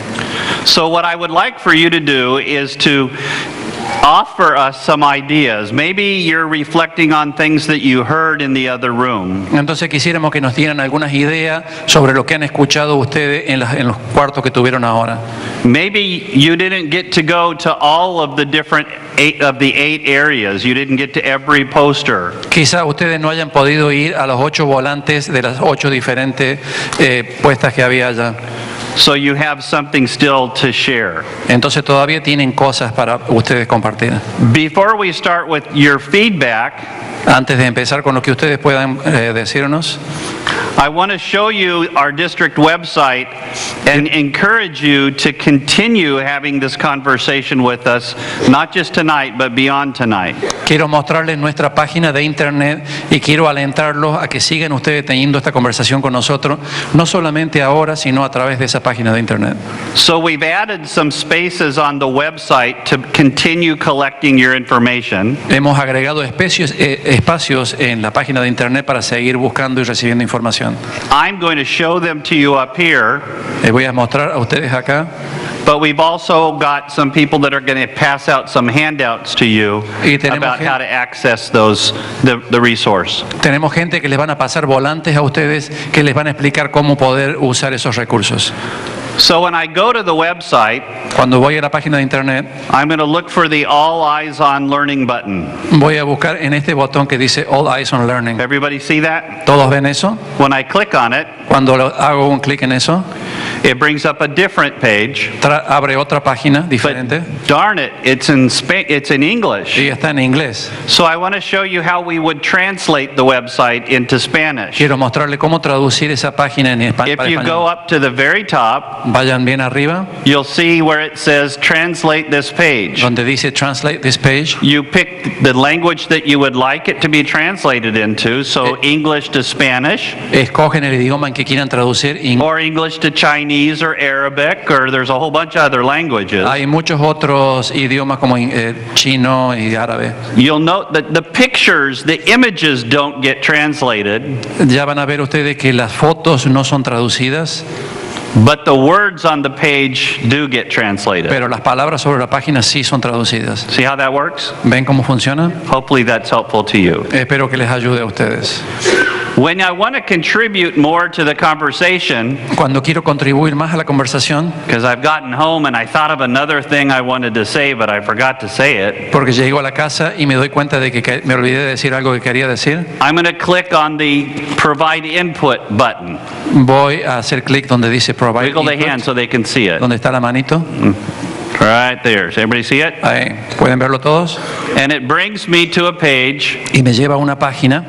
[SPEAKER 18] So what I would like for you to do is to offer us some ideas. Maybe you're reflecting on things that you heard in the other room.
[SPEAKER 2] Entonces quisiéramos que nos dieran algunas ideas sobre lo que han escuchado ustedes en los cuartos que tuvieron ahora.
[SPEAKER 18] Maybe you didn't get to go to all of the different 8 areas. You didn't get to every poster.
[SPEAKER 2] Quizá ustedes no hayan podido ir a los 8 volantes de las 8 diferentes puestas que había allá.
[SPEAKER 18] So you have something still to share.
[SPEAKER 2] Entonces todavía tienen cosas para ustedes compartir.
[SPEAKER 18] Before we start with your feedback,
[SPEAKER 2] Antes de empezar con lo que ustedes puedan decirnos,
[SPEAKER 18] I want to show you our district website and encourage you to continue having this conversation with us, not just tonight, but beyond tonight.
[SPEAKER 2] quiero mostrarles nuestra página de internet y quiero alentarlos a que sigan ustedes teniendo esta conversación con nosotros, no solamente ahora, sino a través de esa página de internet.
[SPEAKER 18] So we've added some spaces on the website to continue collecting your information.
[SPEAKER 2] Hemos agregado espacios en la página de internet para seguir buscando y recibiendo información.
[SPEAKER 18] I'm going to show them to you up here.
[SPEAKER 2] Les voy a mostrar a ustedes acá.
[SPEAKER 18] But we've also got some people that are going to pass out some handouts to you about how to access the resource.
[SPEAKER 2] Tenemos gente que les van a pasar volantes a ustedes que les van a explicar cómo poder usar esos recursos.
[SPEAKER 18] So when I go to the website,
[SPEAKER 2] cuando voy a la página de internet,
[SPEAKER 18] I'm going to look for the All Eyes on Learning button.
[SPEAKER 2] Voy a buscar en este botón que dice All Eyes on Learning.
[SPEAKER 18] Everybody see that?
[SPEAKER 2] ¿Todos ven eso?
[SPEAKER 18] When I click on it,
[SPEAKER 2] cuando hago un clic en eso,
[SPEAKER 18] it brings up a different page.
[SPEAKER 2] Abre otra página diferente.
[SPEAKER 18] But darn it, it's in English.
[SPEAKER 2] Y está en inglés.
[SPEAKER 18] So I want to show you how we would translate the website into Spanish.
[SPEAKER 2] Quiero mostrarle cómo traducir esa página en español.
[SPEAKER 18] If you go up to the very top,
[SPEAKER 2] vayan bien arriba.
[SPEAKER 18] You'll see where it says translate this page.
[SPEAKER 2] Donde dice translate this page.
[SPEAKER 18] You pick the language that you would like it to be translated into, so English to Spanish.
[SPEAKER 2] Escogen el idioma en que quieran traducir.
[SPEAKER 18] Or English to Chinese or Arabic, or there's a whole bunch of other languages.
[SPEAKER 2] Hay muchos otros idiomas como chino y árabe.
[SPEAKER 18] You'll note that the pictures, the images don't get translated.
[SPEAKER 2] Ya van a ver ustedes que las fotos no son traducidas.
[SPEAKER 18] But the words on the page do get translated.
[SPEAKER 2] Pero las palabras sobre la página sí son traducidas.
[SPEAKER 18] See how that works?
[SPEAKER 2] ¿Ven cómo funciona?
[SPEAKER 18] Hopefully that's helpful to you.
[SPEAKER 2] Espero que les ayude a ustedes.
[SPEAKER 18] When I want to contribute more to the conversation,
[SPEAKER 2] cuando quiero contribuir más a la conversación,
[SPEAKER 18] because I've gotten home and I thought of another thing I wanted to say, but I forgot to say it.
[SPEAKER 2] Porque llego a la casa y me doy cuenta de que me olvidé de decir algo que quería decir.
[SPEAKER 18] I'm going to click on the provide input button.
[SPEAKER 2] Voy a hacer clic donde dice provide
[SPEAKER 18] Wiggle
[SPEAKER 2] input.
[SPEAKER 18] the hand so they can see it.
[SPEAKER 2] Donde está la manito.
[SPEAKER 18] Right there. Does everybody see it?
[SPEAKER 2] Ahí. ¿Pueden verlo todos?
[SPEAKER 18] And it brings me to a page.
[SPEAKER 2] Y me lleva a una página.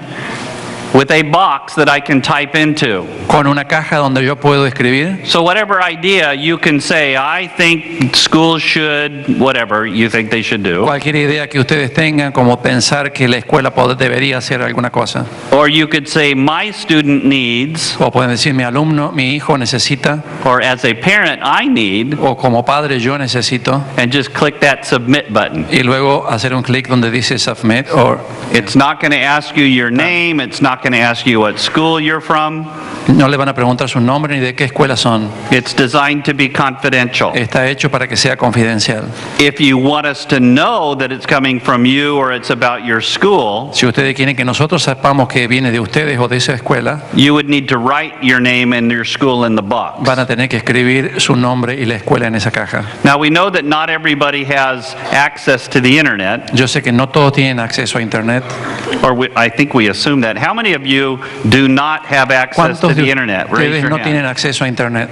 [SPEAKER 18] With a box that I can type into.
[SPEAKER 2] Con una caja donde yo puedo escribir.
[SPEAKER 18] So whatever idea you can say, I think schools should, whatever you think they should do.
[SPEAKER 2] Cualquier idea que ustedes tengan, como pensar que la escuela debería hacer alguna cosa.
[SPEAKER 18] Or you could say, my student needs.
[SPEAKER 2] O pueden decir, mi alumno, mi hijo necesita.
[SPEAKER 18] Or as a parent, I need.
[SPEAKER 2] O como padre, yo necesito.
[SPEAKER 18] And just click that submit button.
[SPEAKER 2] Y luego hacer un clic donde dice submit. Or
[SPEAKER 18] it's not going to ask you your name. It's not going to ask you what school you're from.
[SPEAKER 2] No le van a preguntar su nombre ni de qué escuela son.
[SPEAKER 18] It's designed to be confidential.
[SPEAKER 2] Está hecho para que sea confidencial.
[SPEAKER 18] If you want us to know that it's coming from you or it's about your school,
[SPEAKER 2] si ustedes quieren que nosotros sepamos que viene de ustedes o de esa escuela,
[SPEAKER 18] you would need to write your name and your school in the box.
[SPEAKER 2] Van a tener que escribir su nombre y la escuela en esa caja.
[SPEAKER 18] Now we know that not everybody has access to the internet.
[SPEAKER 2] Yo sé que no todos tienen acceso a internet.
[SPEAKER 18] Or I think we assume that. How many of you do not have access to the internet? Raise your
[SPEAKER 2] no
[SPEAKER 18] hand.
[SPEAKER 2] tienen acceso a internet.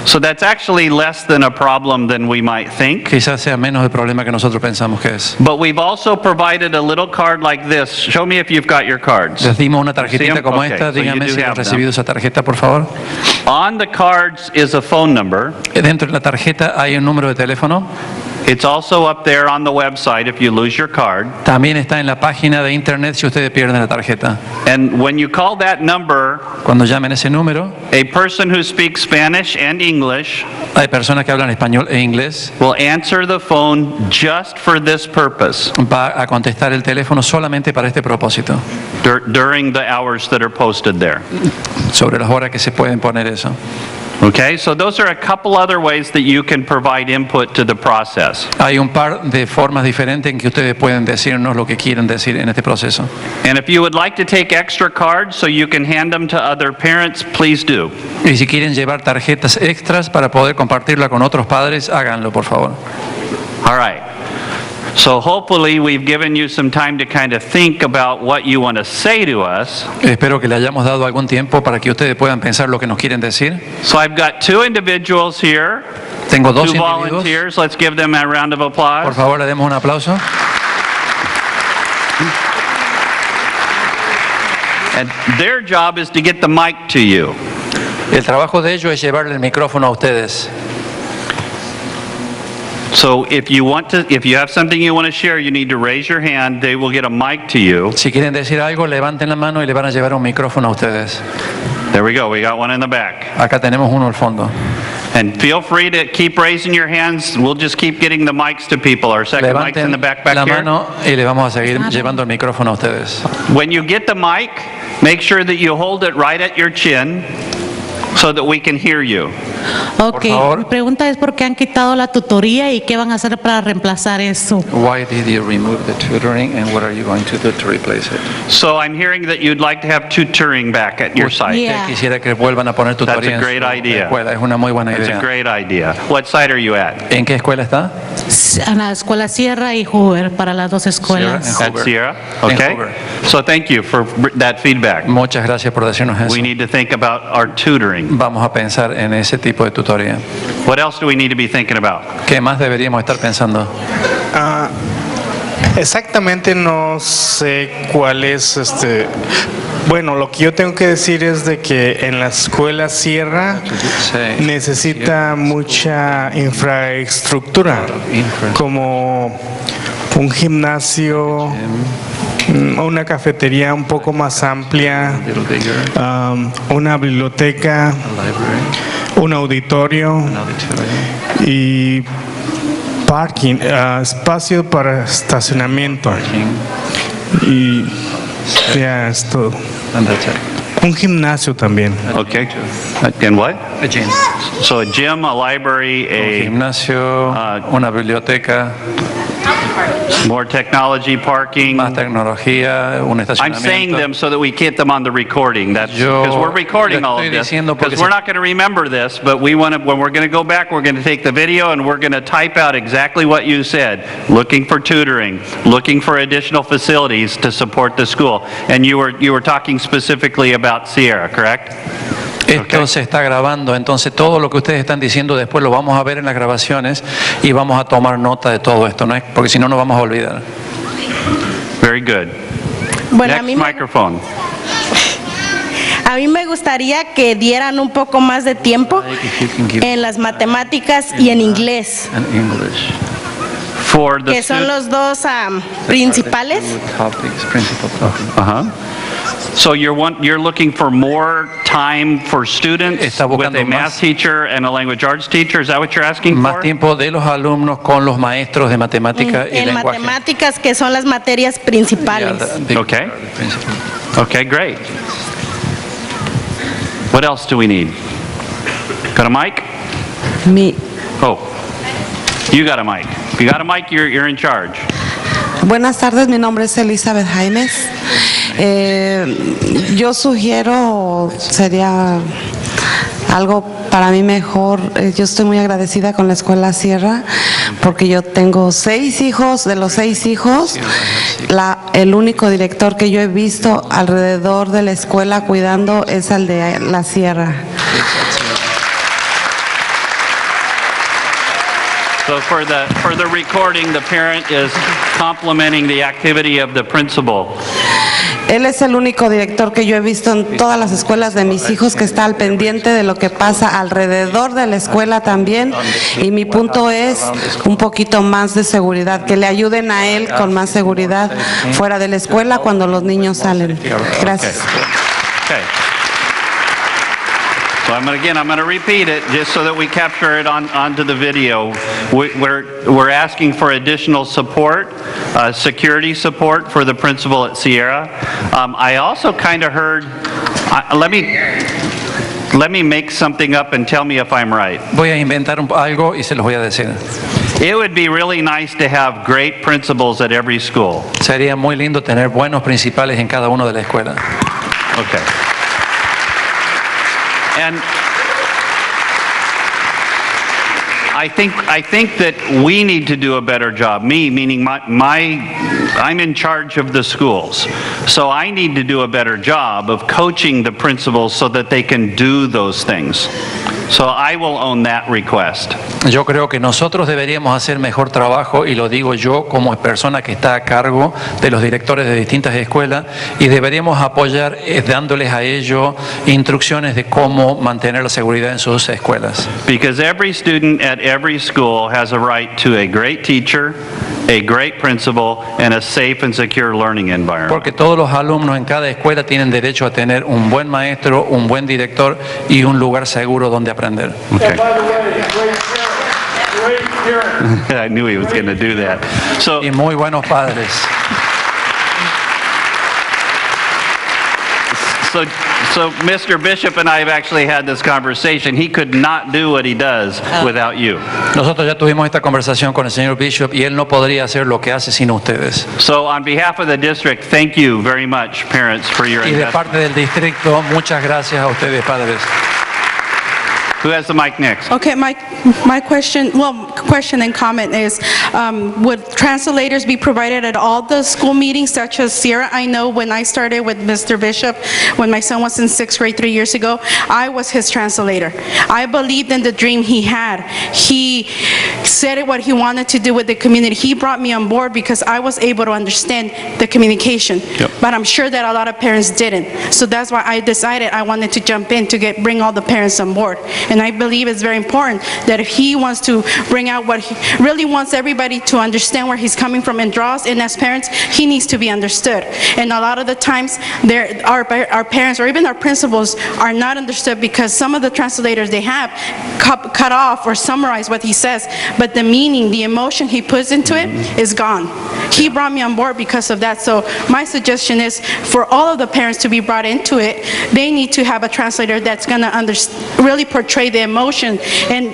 [SPEAKER 18] So that's actually less than a problem than we might think.
[SPEAKER 2] Quizás sea menos el problema que nosotros pensamos que es.
[SPEAKER 18] But we've also provided a little card like this. Show me if you've got your cards.
[SPEAKER 2] Les dimos una tarjetita como esta. Díganme si han recibido esa tarjeta, por favor.
[SPEAKER 18] On the cards is a phone number.
[SPEAKER 2] Dentro de la tarjeta hay un número de teléfono.
[SPEAKER 18] It's also up there on the website if you lose your card.
[SPEAKER 2] También está en la página de internet si ustedes pierden la tarjeta.
[SPEAKER 18] And when you call that number,
[SPEAKER 2] cuando llamen ese número,
[SPEAKER 18] a person who speaks Spanish and English,
[SPEAKER 2] hay personas que hablan español e inglés,
[SPEAKER 18] will answer the phone just for this purpose.
[SPEAKER 2] Va a contestar el teléfono solamente para este propósito.
[SPEAKER 18] During the hours that are posted there.
[SPEAKER 2] Sobre las horas que se pueden poner eso.
[SPEAKER 18] Okay, so those are a couple other ways that you can provide input to the process.
[SPEAKER 2] Hay un par de formas diferentes en que ustedes pueden decirnos lo que quieren decir en este proceso.
[SPEAKER 18] And if you would like to take extra cards so you can hand them to other parents, please do.
[SPEAKER 2] Y si quieren llevar tarjetas extras para poder compartirla con otros padres, háganlo, por favor.
[SPEAKER 18] All right. So hopefully we've given you some time to kind of think about what you want to say to us.
[SPEAKER 2] Espero que le hayamos dado algún tiempo para que ustedes puedan pensar lo que nos quieren decir.
[SPEAKER 18] So I've got two individuals here.
[SPEAKER 2] Tengo dos
[SPEAKER 18] two
[SPEAKER 2] individuos.
[SPEAKER 18] Volunteers. Let's give them a round of applause.
[SPEAKER 2] Por favor, le demos un aplauso.
[SPEAKER 18] And their job is to get the mic to you.
[SPEAKER 2] El trabajo de ellos es llevarle el micrófono a ustedes.
[SPEAKER 18] So if you have something you want to share, you need to raise your hand. They will get a mic to you.
[SPEAKER 2] Si quieren decir algo, levanten la mano y le van a llevar un micrófono a ustedes.
[SPEAKER 18] There we go. We got one in the back.
[SPEAKER 2] Acá tenemos uno al fondo.
[SPEAKER 18] And feel free to keep raising your hands. We'll just keep getting the mics to people. Our second mic's in the back
[SPEAKER 2] la
[SPEAKER 18] here.
[SPEAKER 2] mano y le vamos a seguir llevando el micrófono a ustedes.
[SPEAKER 18] When you get the mic, make sure that you hold it right at your chin so that we can hear you.
[SPEAKER 19] Ok, mi pregunta es por qué han quitado la tutoría y qué van a hacer para reemplazar eso.
[SPEAKER 2] Why did you remove the tutoring and what are you going to do to replace it?
[SPEAKER 18] So I'm hearing that you'd like to have tutoring back at your site.
[SPEAKER 19] Yeah.
[SPEAKER 2] Quisiera que vuelvan a poner tutoría.
[SPEAKER 18] That's a great idea.
[SPEAKER 2] Es una muy buena idea.
[SPEAKER 18] That's a great idea. What site are you at?
[SPEAKER 2] ¿En qué escuela está?
[SPEAKER 19] En la escuela Sierra y Hoover, para las dos escuelas.
[SPEAKER 18] At Sierra? Okay. So thank you for that feedback.
[SPEAKER 2] Muchas gracias por decirnos eso.
[SPEAKER 18] We need to think about our tutoring.
[SPEAKER 2] Vamos a pensar en ese tipo de tutoría.
[SPEAKER 18] What else do we need to be thinking about?
[SPEAKER 2] ¿Qué más deberíamos estar pensando?
[SPEAKER 9] Exactamente no sé cuál es Bueno, lo que yo tengo que decir es de que en la escuela Sierra necesita mucha infraestructura, como un gimnasio, una cafetería un poco más amplia, una biblioteca, un auditorio y parking, espacio para estacionamiento. Y ya es todo. Un gimnasio también.
[SPEAKER 18] Okay. And what?
[SPEAKER 2] A gym.
[SPEAKER 18] So a gym, a library,
[SPEAKER 2] un gimnasio, una biblioteca.
[SPEAKER 18] More technology, parking.
[SPEAKER 2] Más tecnología, un estacionamiento.
[SPEAKER 18] I'm saying them so that we get them on the recording. That's because we're recording all of this. Because we're not going to remember this, but we want to. When we're going to go back, we're going to take the video and we're going to type out exactly what you said. Looking for tutoring, looking for additional facilities to support the school. And you were talking specifically about Sierra, correct?
[SPEAKER 2] Esto se está grabando, entonces todo lo que ustedes están diciendo después lo vamos a ver en las grabaciones y vamos a tomar nota de todo esto, ¿no? Porque si no nos vamos a olvidar.
[SPEAKER 18] Very good.
[SPEAKER 20] Bueno,
[SPEAKER 18] Next microphone.
[SPEAKER 20] A mí me gustaría que dieran un poco más de tiempo en las matemáticas y en inglés, que son los dos principales.
[SPEAKER 18] So you're looking for more time for students with a math teacher and a language arts teacher. Is that what you're asking
[SPEAKER 2] Más
[SPEAKER 18] for?
[SPEAKER 2] tiempo de los alumnos con los maestros de matemática y
[SPEAKER 20] En
[SPEAKER 2] lenguaje.
[SPEAKER 20] matemáticas, que son las materias principales.
[SPEAKER 18] Okay. Okay, great. What else do we need? Got a mic?
[SPEAKER 21] Me.
[SPEAKER 18] Oh, you got a mic. If you got a mic, you're in charge.
[SPEAKER 21] Buenas tardes, mi nombre es Elizabeth Jaimes. Yo sugiero, sería algo para mí mejor. Yo estoy muy agradecida con la escuela Sierra porque yo tengo 6 hijos. De los 6 hijos, el único director que yo he visto alrededor de la escuela cuidando es el de la Sierra.
[SPEAKER 18] So for the recording, the parent is complimenting the activity of the principal.
[SPEAKER 21] Él es el único director que yo he visto en todas las escuelas de mis hijos que está al pendiente de lo que pasa alrededor de la escuela también. Y mi punto es un poquito más de seguridad, que le ayuden a él con más seguridad fuera de la escuela cuando los niños salen. Gracias.
[SPEAKER 18] Okay. So I'm going to repeat it just so that we capture it onto the video. We're asking for additional support, security support for the principal at Sierra. I also kind of heard, let me make something up and tell me if I'm right.
[SPEAKER 2] Voy a inventar algo y se los voy a decir.
[SPEAKER 18] It would be really nice to have great principals at every school.
[SPEAKER 2] Sería muy lindo tener buenos principales en cada uno de la escuela.
[SPEAKER 18] Okay. And I think that we need to do a better job. Me, meaning I'm in charge of the schools. So I need to do a better job of coaching the principals so that they can do those things. So I will own that request.
[SPEAKER 2] Yo creo que nosotros deberíamos hacer mejor trabajo, y lo digo yo como persona que está a cargo de los directores de distintas escuelas, y deberíamos apoyar dándoles a ellos instrucciones de cómo mantener la seguridad en sus escuelas.
[SPEAKER 18] Because every student at every school has a right to a great teacher, a great principal, and a safe and secure learning environment.
[SPEAKER 2] Porque todos los alumnos en cada escuela tienen derecho a tener un buen maestro, un buen director y un lugar seguro donde aprender.
[SPEAKER 18] Okay. I knew he was going to do that. So,
[SPEAKER 2] y muy buenos padres.
[SPEAKER 18] So Mr. Bishop and I have actually had this conversation. He could not do what he does without you.
[SPEAKER 2] Nosotros ya tuvimos esta conversación con el señor Bishop, y él no podría hacer lo que hace sin ustedes.
[SPEAKER 18] So on behalf of the district, thank you very much, parents, for your
[SPEAKER 2] investment. Y de
[SPEAKER 18] investment.
[SPEAKER 2] parte del distrito, muchas gracias a ustedes, padres.
[SPEAKER 18] Who has the mic next?
[SPEAKER 3] Okay, my question and comment is, would translators be provided at all the school meetings such as Sierra? I know when I started with Mr. Bishop, when my son was in 6th grade 3 years ago, I was his translator. I believed in the dream he had. He said what he wanted to do with the community. He brought me on board because I was able to understand the communication.
[SPEAKER 18] Yep.
[SPEAKER 3] But I'm sure that a lot of parents didn't. So that's why I decided I wanted to jump in to bring all the parents on board. And I believe it's very important that if he wants to bring out what he really wants everybody to understand where he's coming from and draws in as parents, he needs to be understood. And a lot of the times, our parents or even our principals are not understood because some of the translators they have cut off or summarize what he says, but the meaning, the emotion he puts into it is gone. He brought me on board because of that. So my suggestion is for all of the parents to be brought into it, they need to have a translator that's going to really portray the emotion and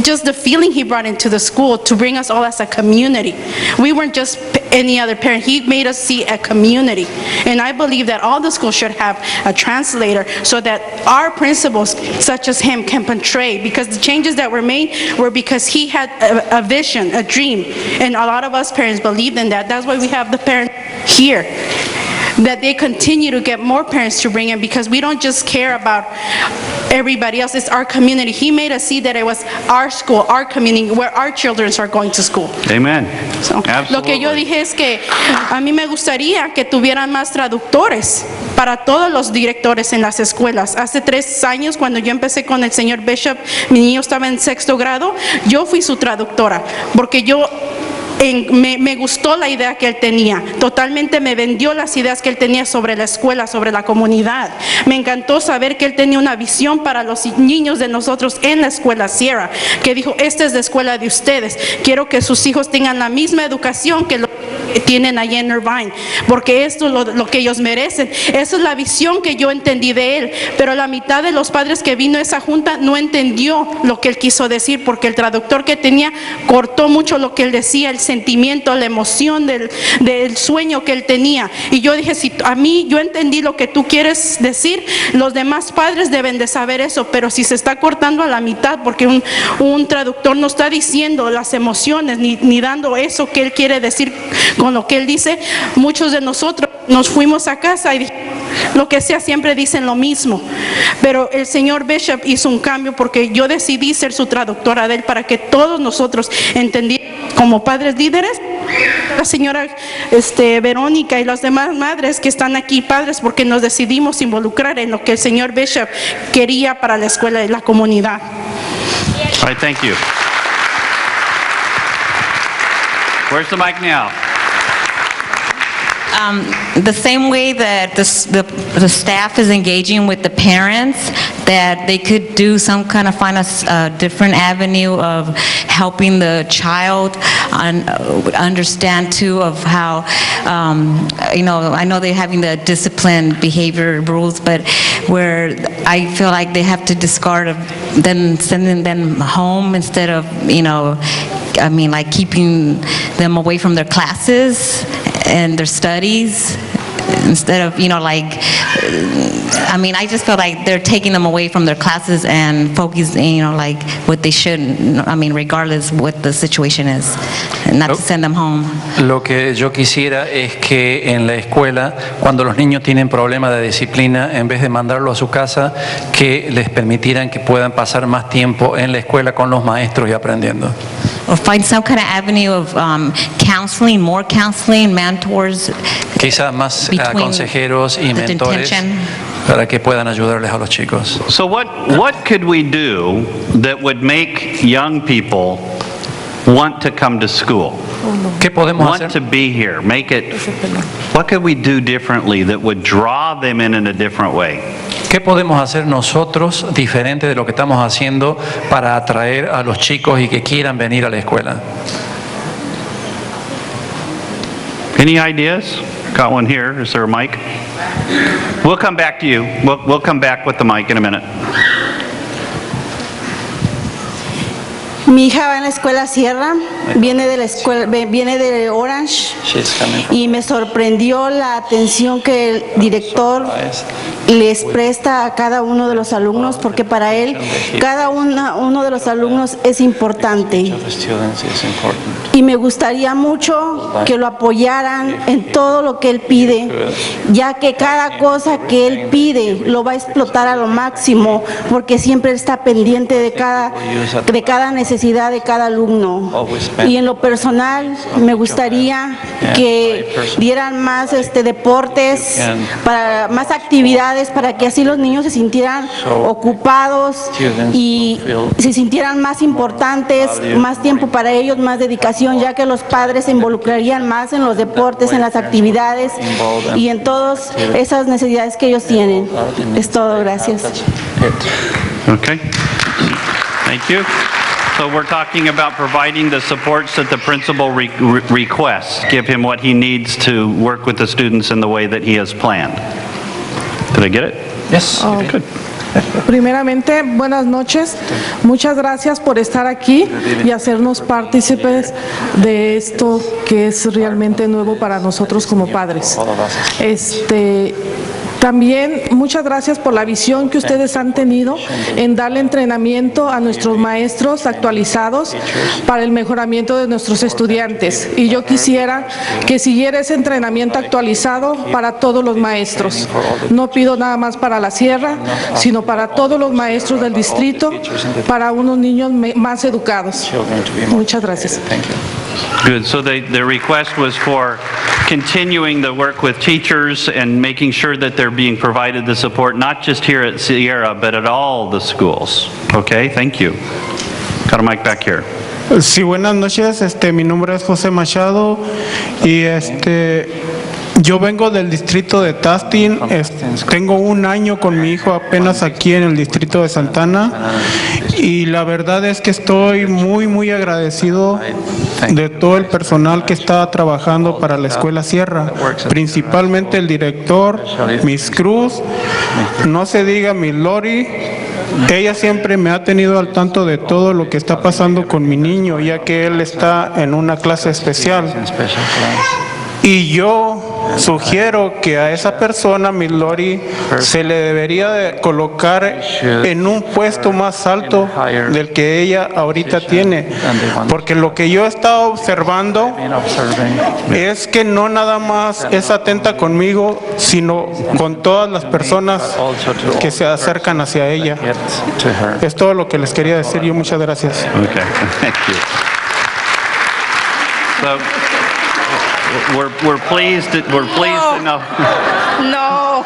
[SPEAKER 3] just the feeling he brought into the school to bring us all as a community. We weren't just any other parent. He made us see a community. And I believe that all the schools should have a translator so that our principals, such as him, can portray, because the changes that were made were because he had a vision, a dream. And a lot of us parents believed in that. That's why we have the parent here, that they continue to get more parents to bring in, because we don't just care about everybody else, it's our community. He made us see that it was our school, our community, where our children are going to school.
[SPEAKER 18] Amen.
[SPEAKER 3] So, lo que yo dije es que a mí me gustaría que tuvieran más traductores para todos los directores en las escuelas. Hace 3 años, cuando yo empecé con el señor Bishop, mi niño estaba en 6º grado, yo fui su traductora, porque me gustó la idea que él tenía, totalmente me vendió las ideas que él tenía sobre la escuela, sobre la comunidad. Me encantó saber que él tenía una visión para los niños de nosotros en la escuela Sierra, que dijo, esta es la escuela de ustedes, quiero que sus hijos tengan la misma educación que tienen allá en Irvine, porque esto es lo que ellos merecen. Esa es la visión que yo entendí de él, pero la mitad de los padres que vino a esa junta no entendió lo que él quiso decir, porque el traductor que tenía cortó mucho lo que él decía, el sentimiento, la emoción del sueño que él tenía. Y yo dije, si a mí yo entendí lo que tú quieres decir, los demás padres deben de saber eso, pero si se está cortando a la mitad, porque un traductor no está diciendo las emociones ni dando eso que él quiere decir con lo que él dice, muchos de nosotros nos fuimos a casa y lo que sea, siempre dicen lo mismo. Pero el señor Bishop hizo un cambio, porque yo decidí ser su traductora de él, para que todos nosotros entendiéramos como padres líderes, la señora Verónica y las demás madres que están aquí, padres, porque nos decidimos involucrar en lo que el señor Bishop quería para la escuela y la comunidad.
[SPEAKER 18] All right, thank you. Where's the mic now?
[SPEAKER 22] The same way that the staff is engaging with the parents, that they could do some kind of find a different avenue of helping the child understand too of how, I know they're having the discipline behavior rules, but where I feel like they have to discard of them sending them home instead of, like keeping them away from their classes and their studies. instead of, I mean, I just feel like they're taking them away from their classes and focusing, like what they should, I mean, regardless what the situation is, and not to send them home.
[SPEAKER 2] Lo que yo quisiera es que en la escuela, cuando los niños tienen problemas de disciplina, en vez de mandarlo a su casa, que les permitieran que puedan pasar más tiempo en la escuela con los maestros y aprendiendo.
[SPEAKER 22] Or find some kind of avenue of counseling, more counseling, mentors.
[SPEAKER 2] Quizás más consejeros y mentores para que puedan ayudarles a los chicos.
[SPEAKER 18] So what could we do that would make young people want to come to school?
[SPEAKER 2] ¿Qué podemos
[SPEAKER 18] want to be here? Make it. What could we do differently that would draw them in a different way?
[SPEAKER 2] ¿Qué podemos hacer nosotros diferente de lo que estamos haciendo para atraer a los chicos y que quieran venir a la escuela?
[SPEAKER 18] Any ideas? Got one here. Is there a mic? We'll come back to you. We'll come back with the mic in a minute.
[SPEAKER 20] Mi hija va en la escuela Sierra, viene de Orange, y me sorprendió la atención que el director les presta a cada uno de los alumnos, porque para él cada uno de los alumnos es importante. Y me gustaría mucho que lo apoyaran en todo lo que él pide, ya que cada cosa que él pide lo va a explotar a lo máximo, porque siempre está pendiente de cada necesidad de cada alumno. Y en lo personal me gustaría que dieran más deportes, para más actividades, para que así los niños se sintieran ocupados y se sintieran más importantes, más tiempo para ellos, más dedicación, ya que los padres se involucrarían más en los deportes, en las actividades y en todas esas necesidades que ellos tienen. Es todo, gracias.
[SPEAKER 18] Okay. Thank you. So we're talking about providing the supports that the principal requests. Give him what he needs to work with the students in the way that he has planned. Did I get it?
[SPEAKER 2] Yes.
[SPEAKER 18] Good.
[SPEAKER 17] Primeramente, buenas noches. Muchas gracias por estar aquí y hacernos partícipes de esto que es realmente nuevo para nosotros como padres. También muchas gracias por la visión que ustedes han tenido en darle entrenamiento a nuestros maestros actualizados para el mejoramiento de nuestros estudiantes. Y yo quisiera que siguiera ese entrenamiento actualizado para todos los maestros. No pido nada más para la Sierra, sino para todos los maestros del distrito, para unos niños más educados. Muchas gracias.
[SPEAKER 18] Good. So the request was for continuing the work with teachers and making sure that they're being provided the support, not just here at Sierra, but at all the schools. Okay, thank you. Got a mic back here.
[SPEAKER 5] Sí, buenas noches. Mi nombre es José Machado y yo vengo del distrito de Tustin. Tengo un año con mi hijo apenas aquí en el distrito de Santana y la verdad es que estoy muy agradecido de todo el personal que está trabajando para la escuela Sierra, principalmente el director, Miss Cruz, no se diga Miss Lori. Ella siempre me ha tenido al tanto de todo lo que está pasando con mi niño, ya que él está en una clase especial. Y yo sugiero que a esa persona, Miss Lori, se le debería de colocar en un puesto más alto del que ella ahorita tiene. Porque lo que yo he estado observando es que no nada más es atenta conmigo, sino con todas las personas que se acercan hacia ella. Es todo lo que les quería decir yo. Muchas gracias.
[SPEAKER 18] Okay, thank you. So, we're pleased to know.
[SPEAKER 20] No.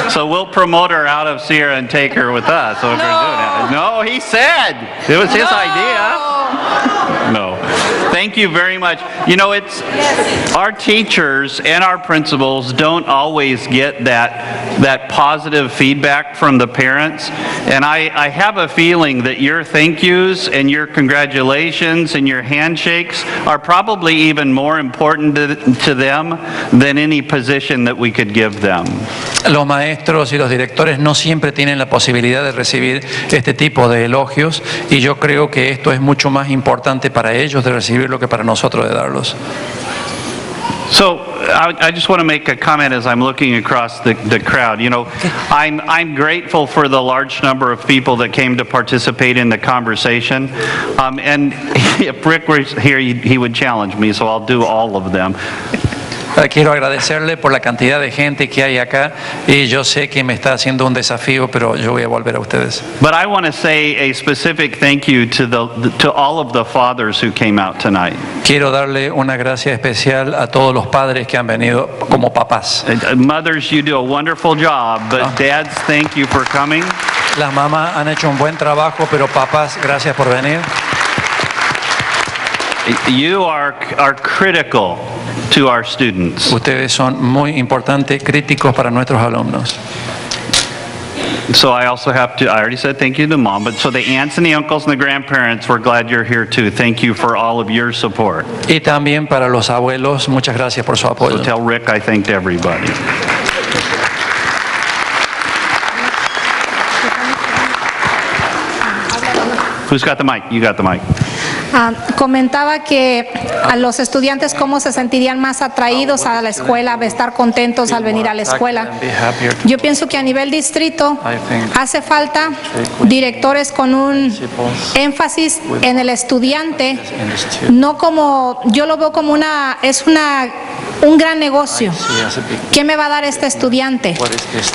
[SPEAKER 18] So we'll promote her out of Sierra and take her with us. So if we're doing that. No, he said it was his idea. No. Thank you very much. You know, it's our teachers and our principals don't always get that positive feedback from the parents. And I have a feeling that your thank yous and your congratulations and your handshakes are probably even more important to them than any position that we could give them.
[SPEAKER 2] Los maestros y los directores no siempre tienen la posibilidad de recibir este tipo de elogios y yo creo que esto es mucho más importante para ellos de recibirlo que para nosotros de darlos.
[SPEAKER 18] So, I just want to make a comment as I'm looking across the crowd. You know, I'm grateful for the large number of people that came to participate in the conversation. And if Rick was here, he would challenge me, so I'll do all of them.
[SPEAKER 2] Quiero agradecerle por la cantidad de gente que hay acá y yo sé que me está haciendo un desafío, pero yo voy a volver a ustedes.
[SPEAKER 18] But I want to say a specific thank you to all of the fathers who came out tonight.
[SPEAKER 2] Quiero darle una gracia especial a todos los padres que han venido como papás.
[SPEAKER 18] Mothers, you do a wonderful job, but dads, thank you for coming.
[SPEAKER 2] Las mamás han hecho un buen trabajo, pero papás, gracias por venir.
[SPEAKER 18] You are critical to our students.
[SPEAKER 2] Ustedes son muy importantes, críticos para nuestros alumnos.
[SPEAKER 18] So I also have to, I already said thank you to mom, but so the aunts and the uncles and the grandparents, we're glad you're here too. Thank you for all of your support.
[SPEAKER 2] Y también para los abuelos, muchas gracias por su apoyo.
[SPEAKER 18] So tell Rick I thanked everybody. Who's got the mic? You got the mic.
[SPEAKER 8] Comentaba que a los estudiantes cómo se sentirían más atraídos a la escuela, de estar contentos al venir a la escuela. Yo pienso que a nivel distrito hace falta directores con un énfasis en el estudiante, no como, yo lo veo como un gran negocio. ¿Qué me va a dar este estudiante?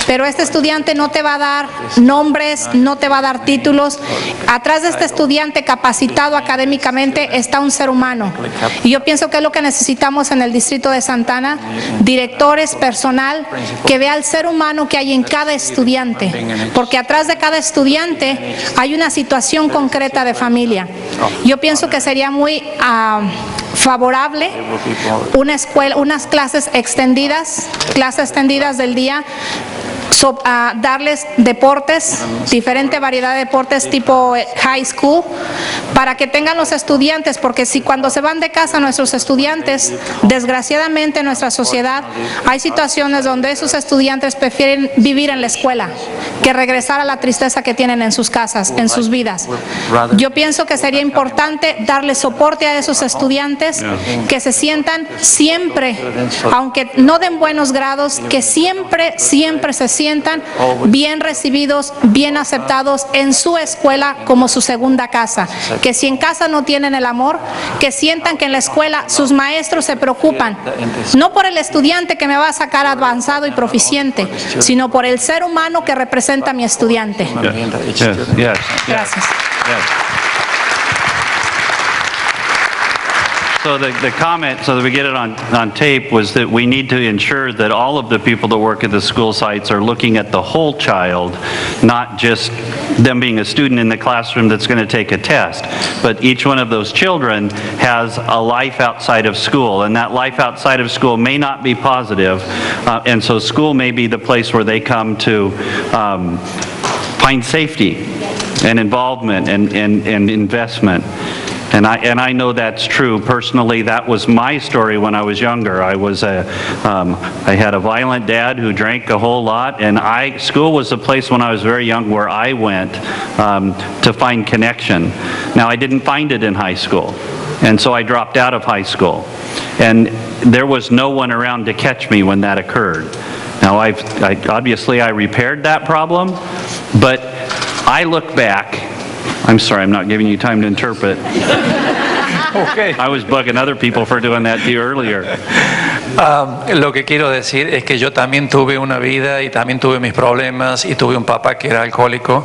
[SPEAKER 8] Pero este estudiante no te va a dar nombres, no te va a dar títulos. Atrás de este estudiante capacitado académicamente está un ser humano. Y yo pienso que es lo que necesitamos en el distrito de Santa Ana, directores, personal, que vea el ser humano que hay en cada estudiante. Porque atrás de cada estudiante hay una situación concreta de familia. Yo pienso que sería muy favorable una escuela, unas clases extendidas del día, darles deportes, diferente variedad de deportes tipo high school, para que tengan los estudiantes, porque si cuando se van de casa nuestros estudiantes, desgraciadamente en nuestra sociedad hay situaciones donde esos estudiantes prefieren vivir en la escuela que regresar a la tristeza que tienen en sus casas, en sus vidas. Yo pienso que sería importante darle soporte a esos estudiantes, que se sientan siempre, aunque no den buenos grados, que siempre se sientan bien recibidos, bien aceptados en su escuela como su segunda casa. Que si en casa no tienen el amor, que sientan que en la escuela sus maestros se preocupan, no por el estudiante que me va a sacar avanzado y proficiente, sino por el ser humano que representa a mi estudiante. Gracias.
[SPEAKER 18] So the comment, so that we get it on tape, was that we need to ensure that all of the people that work at the school sites are looking at the whole child, not just them being a student in the classroom that's going to take a test. But each one of those children has a life outside of school, and that life outside of school may not be positive, and so school may be the place where they come to find safety and involvement and investment. And I know that's true. Personally, that was my story when I was younger. I had a violent dad who drank a whole lot, and school was the place when I was very young where I went to find connection. Now, I didn't find it in high school, and so I dropped out of high school. And there was no one around to catch me when that occurred. Now, obviously I repaired that problem, but I look back. I'm sorry, I'm not giving you time to interpret. Okay. I was bugging other people for doing that to you earlier.
[SPEAKER 2] Lo que quiero decir es que yo también tuve una vida y también tuve mis problemas y tuve un papá que era alcohólico,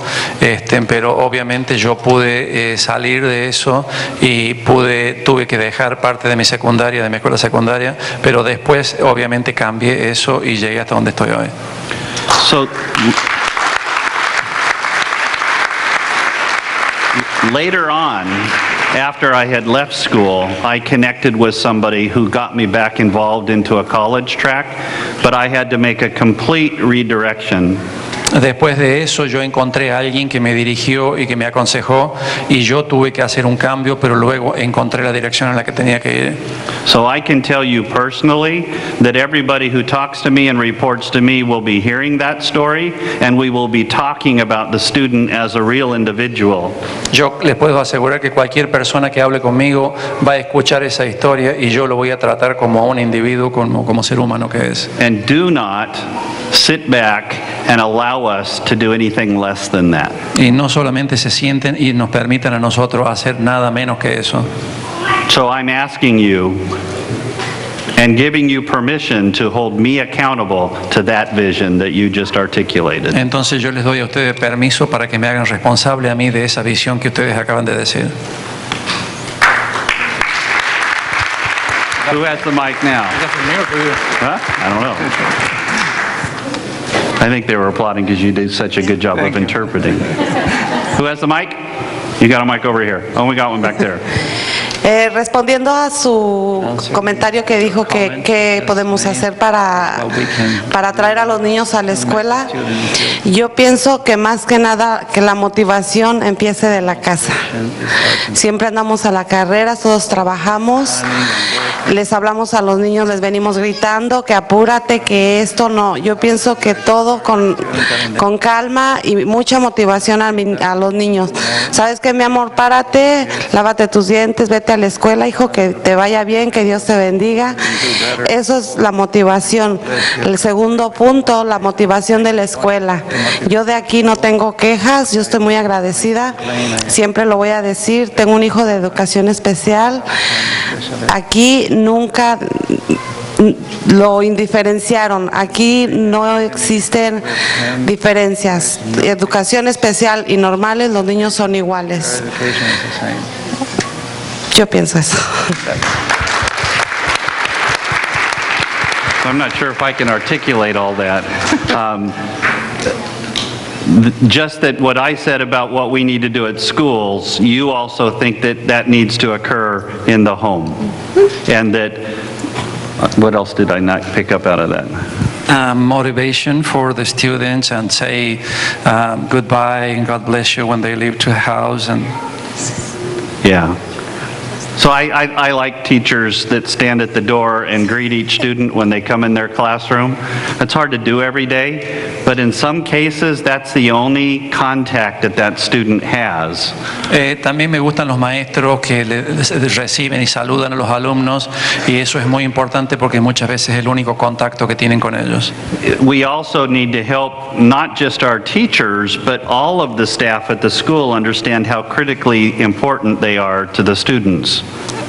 [SPEAKER 2] pero obviamente yo pude salir de eso y tuve que dejar parte de mi secundaria, de mi escuela secundaria, pero después obviamente cambié eso y llegué hasta donde estoy hoy.
[SPEAKER 18] So, later on, after I had left school, I connected with somebody who got me back involved into a college track, but I had to make a complete redirection
[SPEAKER 2] Después de eso yo encontré a alguien que me dirigió y que me aconsejó y yo tuve que hacer un cambio, pero luego encontré la dirección en la que tenía que ir.
[SPEAKER 18] So I can tell you personally that everybody who talks to me and reports to me will be hearing that story, and we will be talking about the student as a real individual.
[SPEAKER 2] Yo les puedo asegurar que cualquier persona que hable conmigo va a escuchar esa historia y yo lo voy a tratar como a un individuo, como ser humano que es.
[SPEAKER 18] And do not sit back and allow us to do anything less than that.
[SPEAKER 2] Y no solamente se sienten y nos permiten a nosotros hacer nada menos que eso.
[SPEAKER 18] So I'm asking you and giving you permission to hold me accountable to that vision that you just articulated.
[SPEAKER 2] Entonces yo les doy a ustedes permiso para que me hagan responsable a mí de esa visión que ustedes acaban de decir.
[SPEAKER 18] Who has the mic now? Huh? I don't know. I think they were applauding because you did such a good job of interpreting. Who has the mic? You got a mic over here. Oh, we got one back there.
[SPEAKER 21] Respondiendo a su comentario que dijo que qué podemos hacer para traer a los niños a la escuela, yo pienso que más que nada que la motivación empiece de la casa. Siempre andamos a la carrera, todos trabajamos, les hablamos a los niños, les venimos gritando que apúrate, que esto no. Yo pienso que todo con calma y mucha motivación a los niños. ¿Sabes qué, mi amor? Párate, lávate tus dientes, vete a la escuela, hijo, que te vaya bien, que Dios te bendiga. Eso es la motivación. El segundo punto, la motivación de la escuela. Yo de aquí no tengo quejas, yo estoy muy agradecida, siempre lo voy a decir, tengo un hijo de educación especial. Aquí nunca lo indiferenciaron, aquí no existen diferencias. Educación especial y normales, los niños son iguales. Yo pienso eso.
[SPEAKER 18] I'm not sure if I can articulate all that. Just that what I said about what we need to do at schools, you also think that that needs to occur in the home. And that, what else did I not pick up out of that?
[SPEAKER 2] Motivation for the students and say goodbye and God bless you when they leave to the house. And
[SPEAKER 18] yeah. So I like teachers that stand at the door and greet each student when they come in their classroom. It's hard to do every day, but in some cases that's the only contact that student has.
[SPEAKER 2] También me gustan los maestros que reciben y saludan a los alumnos, y eso es muy importante porque muchas veces es el único contacto que tienen con ellos.
[SPEAKER 18] We also need to help not just our teachers, but all of the staff at the school understand how critically important they are to the students.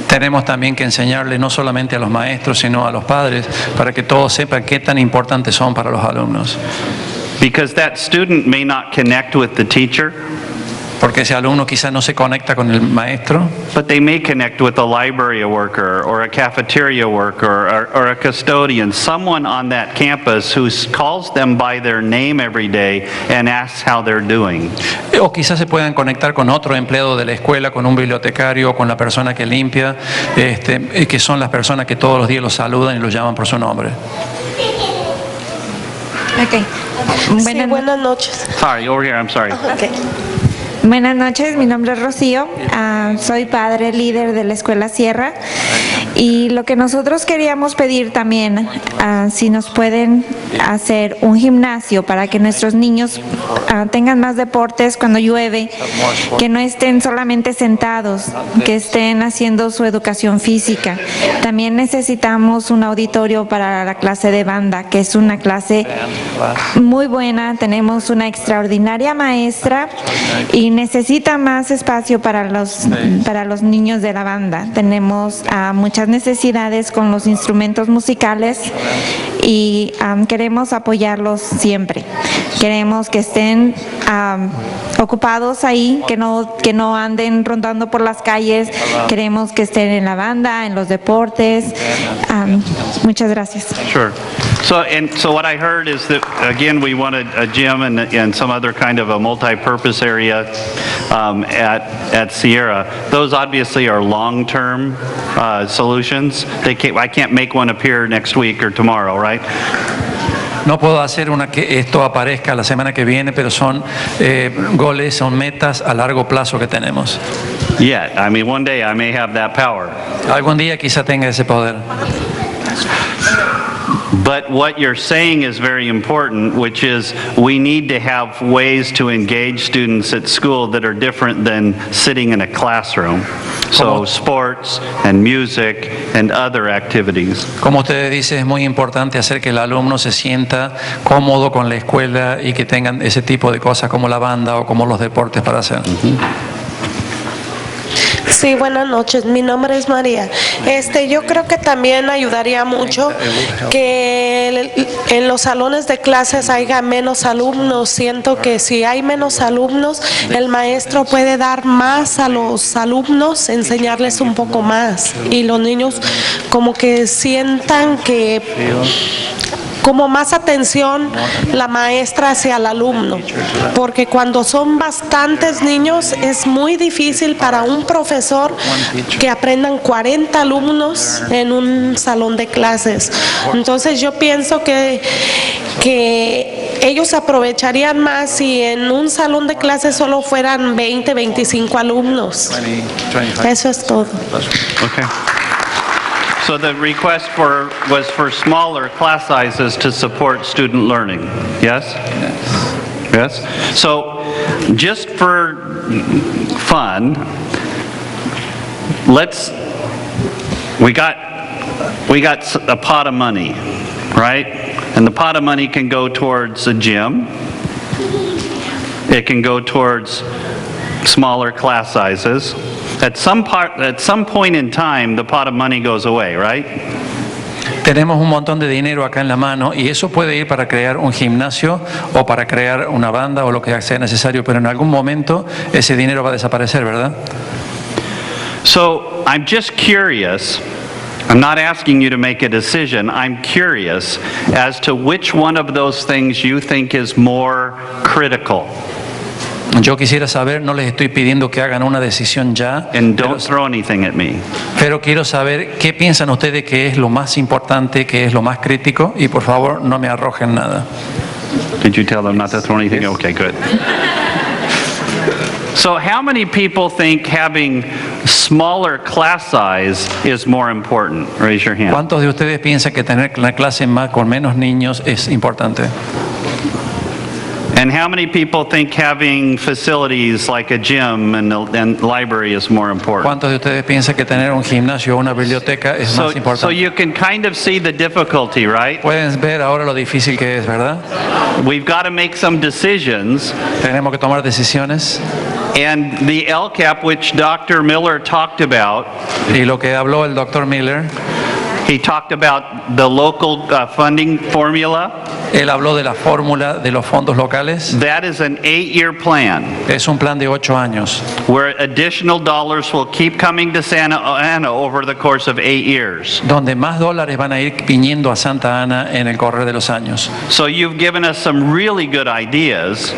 [SPEAKER 2] Tenemos también que enseñarle no solamente a los maestros, sino a los padres, para que todos sepan qué tan importantes son para los alumnos.
[SPEAKER 18] Because that student may not connect with the teacher.
[SPEAKER 2] Porque ese alumno quizás no se conecta con el maestro.
[SPEAKER 18] But they may connect with a library worker or a cafeteria worker or a custodian, someone on that campus who calls them by their name every day and asks how they're doing.
[SPEAKER 2] O quizás se puedan conectar con otro empleado de la escuela, con un bibliotecario, con la persona que limpia, que son las personas que todos los días los saludan y los llaman por su nombre.
[SPEAKER 11] Okay.
[SPEAKER 21] Buenas noches.
[SPEAKER 18] Sorry, over here, I'm sorry.
[SPEAKER 21] Okay.
[SPEAKER 11] Buenas noches, mi nombre es Rocío, soy padre líder de la Escuela Sierra, y lo que nosotros queríamos pedir también, si nos pueden hacer un gimnasio para que nuestros niños tengan más deportes cuando llueve, que no estén solamente sentados, que estén haciendo su educación física. También necesitamos un auditorio para la clase de banda, que es una clase muy buena, tenemos una extraordinaria maestra y necesita más espacio para los niños de la banda. Tenemos muchas necesidades con los instrumentos musicales y queremos apoyarlos siempre. Queremos que estén ocupados ahí, que no anden rondando por las calles. Queremos que estén en la banda, en los deportes. Muchas gracias.
[SPEAKER 18] Sure. So what I heard is that, again, we wanted a gym and some other kind of a multi-purpose area at Sierra. Those obviously are long-term solutions. I can't make one appear next week or tomorrow, right?
[SPEAKER 2] No puedo hacer que esto aparezca la semana que viene, pero son goles, son metas a largo plazo que tenemos.
[SPEAKER 18] Yeah, I mean, one day I may have that power.
[SPEAKER 2] Algún día quizá tenga ese poder.
[SPEAKER 18] But what you're saying is very important, which is we need to have ways to engage students at school that are different than sitting in a classroom. So sports and music and other activities.
[SPEAKER 2] Como ustedes dicen, es muy importante hacer que el alumno se sienta cómodo con la escuela y que tengan ese tipo de cosas como la banda o como los deportes para hacer.
[SPEAKER 12] Sí, buenas noches. Mi nombre es María. Yo creo que también ayudaría mucho que en los salones de clases haya menos alumnos. Siento que si hay menos alumnos, el maestro puede dar más a los alumnos, enseñarles un poco más. Y los niños como que sientan que como más atención la maestra hacia el alumno, porque cuando son bastantes niños es muy difícil para un profesor que aprendan 40 alumnos en un salón de clases. Entonces yo pienso que ellos aprovecharían más si en un salón de clases solo fueran 20, 25 alumnos. Eso es todo.
[SPEAKER 18] Okay. So the request was for smaller class sizes to support student learning, yes? Yes? So just for fun, we got a pot of money, right? And the pot of money can go towards a gym. It can go towards smaller class sizes. At some point in time, the pot of money goes away, right?
[SPEAKER 2] Tenemos un montón de dinero acá en la mano y eso puede ir para crear un gimnasio o para crear una banda o lo que sea necesario, pero en algún momento ese dinero va a desaparecer, ¿verdad?
[SPEAKER 18] So, I'm just curious. I'm not asking you to make a decision. I'm curious as to which one of those things you think is more critical.
[SPEAKER 2] Yo quisiera saber, no les estoy pidiendo que hagan una decisión ya, pero quiero saber qué piensan ustedes que es lo más importante, que es lo más crítico, y por favor no me arrojen nada.
[SPEAKER 18] Did you tell them not to throw anything? Yes. Okay, good. So how many people think having smaller class size is more important? Raise your hand.
[SPEAKER 2] ¿Cuántos de ustedes piensan que tener una clase más con menos niños es importante?
[SPEAKER 18] And how many people think having facilities like a gym and library is more important?
[SPEAKER 2] ¿Cuántos de ustedes piensan que tener un gimnasio o una biblioteca es más importante?
[SPEAKER 18] So you can kind of see the difficulty, right?
[SPEAKER 2] Pueden ver ahora lo difícil que es, ¿verdad?
[SPEAKER 18] We've got to make some decisions.
[SPEAKER 2] Tenemos que tomar decisiones.
[SPEAKER 18] And the LCAP, which Dr. Miller talked about,
[SPEAKER 2] y lo que habló el Dr. Miller,
[SPEAKER 18] he talked about the local funding formula.
[SPEAKER 2] Él habló de la fórmula de los fondos locales.
[SPEAKER 18] That is an 8-year plan.
[SPEAKER 2] Es un plan de 8 años.
[SPEAKER 18] Where additional dollars will keep coming to Santa Ana over the course of 8 years.
[SPEAKER 2] Donde más dólares van a ir viniendo a Santa Ana en el correr de los años.
[SPEAKER 18] So you've given us some really good ideas.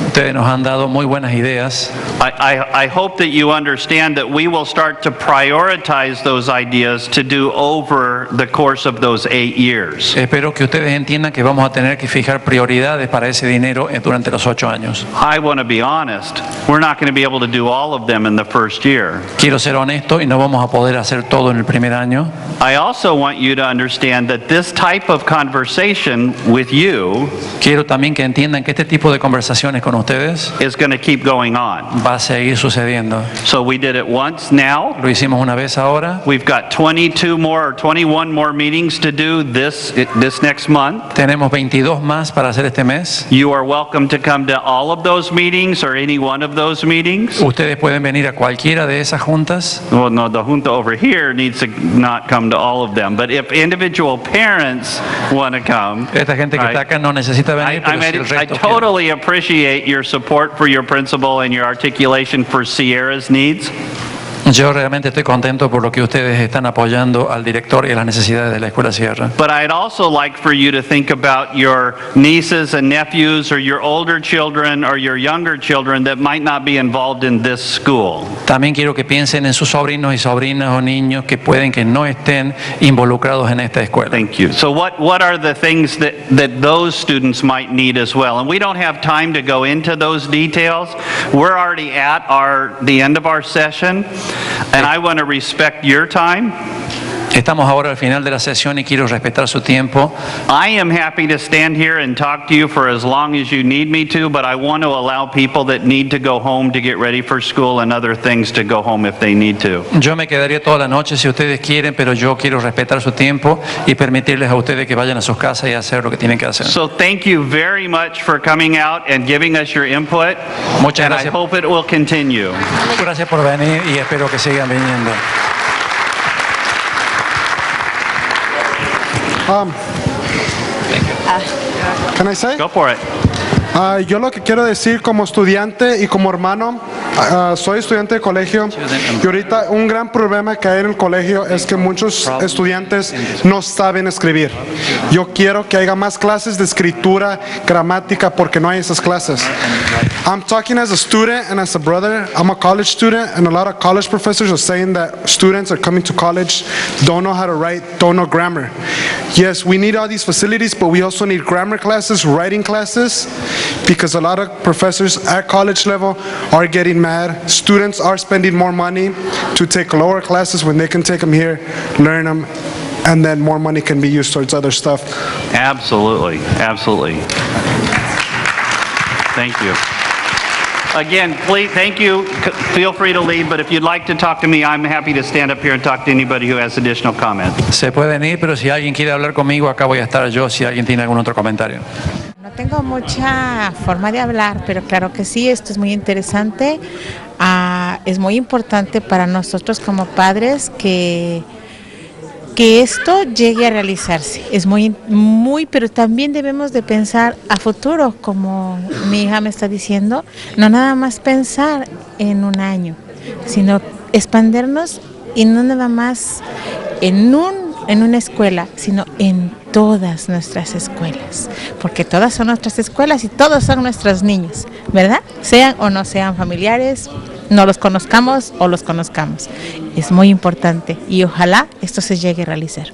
[SPEAKER 2] Ustedes nos han dado muy buenas ideas.
[SPEAKER 18] I hope that you understand that we will start to prioritize those ideas to do over the course of those 8 years.
[SPEAKER 2] Espero que ustedes entiendan que vamos a tener que fijar prioridades para ese dinero durante los 8 años.
[SPEAKER 18] I want to be honest. We're not going to be able to do all of them in the first year.
[SPEAKER 2] Quiero ser honesto y no vamos a poder hacer todo en el primer año.
[SPEAKER 18] I also want you to understand that this type of conversation with you
[SPEAKER 2] quiero también que entiendan que este tipo de conversaciones con ustedes
[SPEAKER 18] is going to keep going on.
[SPEAKER 2] Va a seguir sucediendo.
[SPEAKER 18] So we did it once now.
[SPEAKER 2] Lo hicimos una vez ahora.
[SPEAKER 18] We've got 22 more or 21 more meetings to do this next month.
[SPEAKER 2] Tenemos 22 más para hacer este mes.
[SPEAKER 18] You are welcome to come to all of those meetings or any one of those meetings.
[SPEAKER 2] Ustedes pueden venir a cualquiera de esas juntas.
[SPEAKER 18] Well, no, the junta over here needs to not come to all of them. But if individual parents want to come,
[SPEAKER 2] esta gente que está acá no necesita venir, pero si el resto
[SPEAKER 18] I totally appreciate your support for your principal and your articulation for Sierra's needs.
[SPEAKER 2] Yo realmente estoy contento por lo que ustedes están apoyando al director y a las necesidades de la Escuela Sierra.
[SPEAKER 18] But I'd also like for you to think about your nieces and nephews or your older children or your younger children that might not be involved in this school.
[SPEAKER 2] También quiero que piensen en sus sobrinos y sobrinas o niños que pueden que no estén involucrados en esta escuela.
[SPEAKER 18] Thank you. So what are the things that those students might need as well? And we don't have time to go into those details. We're already at the end of our session, and I want to respect your time.
[SPEAKER 2] Estamos ahora al final de la sesión y quiero respetar su tiempo.
[SPEAKER 18] I am happy to stand here and talk to you for as long as you need me to, but I want to allow people that need to go home to get ready for school and other things to go home if they need to.
[SPEAKER 2] Yo me quedaría toda la noche si ustedes quieren, pero yo quiero respetar su tiempo y permitirles a ustedes que vayan a sus casas y hacer lo que tienen que hacer.
[SPEAKER 18] So thank you very much for coming out and giving us your input.
[SPEAKER 2] Muchas
[SPEAKER 18] and
[SPEAKER 2] gracias.
[SPEAKER 18] I hope it will continue.
[SPEAKER 2] Gracias por venir y espero que sigan viniendo.
[SPEAKER 10] Can I say?
[SPEAKER 18] Go for it.
[SPEAKER 10] Yo lo que quiero decir como estudiante y como hermano, soy estudiante de colegio y ahorita un gran problema que hay en el colegio es que muchos estudiantes no saben escribir. Yo quiero que haya más clases de escritura, gramática, porque no hay esas clases. I'm talking as a student and as a brother. I'm a college student and a lot of college professors are saying that students are coming to college, don't know how to write, don't know grammar. Yes, we need all these facilities, but we also need grammar classes, writing classes, because a lot of professors at college level are getting mad. Students are spending more money to take lower classes when they can take them here, learn them, and then more money can be used towards other stuff.
[SPEAKER 18] Absolutely, absolutely. Thank you. Again, please, thank you. Feel free to leave, but if you'd like to talk to me, I'm happy to stand up here and talk to anybody who has additional comments.
[SPEAKER 2] Se pueden ir, pero si alguien quiere hablar conmigo, acá voy a estar yo si alguien tiene algún otro comentario.
[SPEAKER 19] No tengo mucha forma de hablar, pero claro que sí, esto es muy interesante. Es muy importante para nosotros como padres que esto llegue a realizarse. Es muy, pero también debemos de pensar a futuro, como mi hija me está diciendo, no nada más pensar en un año, sino expandernos y no nada más en una escuela, sino en todas nuestras escuelas, porque todas son nuestras escuelas y todos son nuestros niños, ¿verdad? Sean o no sean familiares, no los conozcamos o los conozcamos. Es muy importante y ojalá esto se llegue a realizar.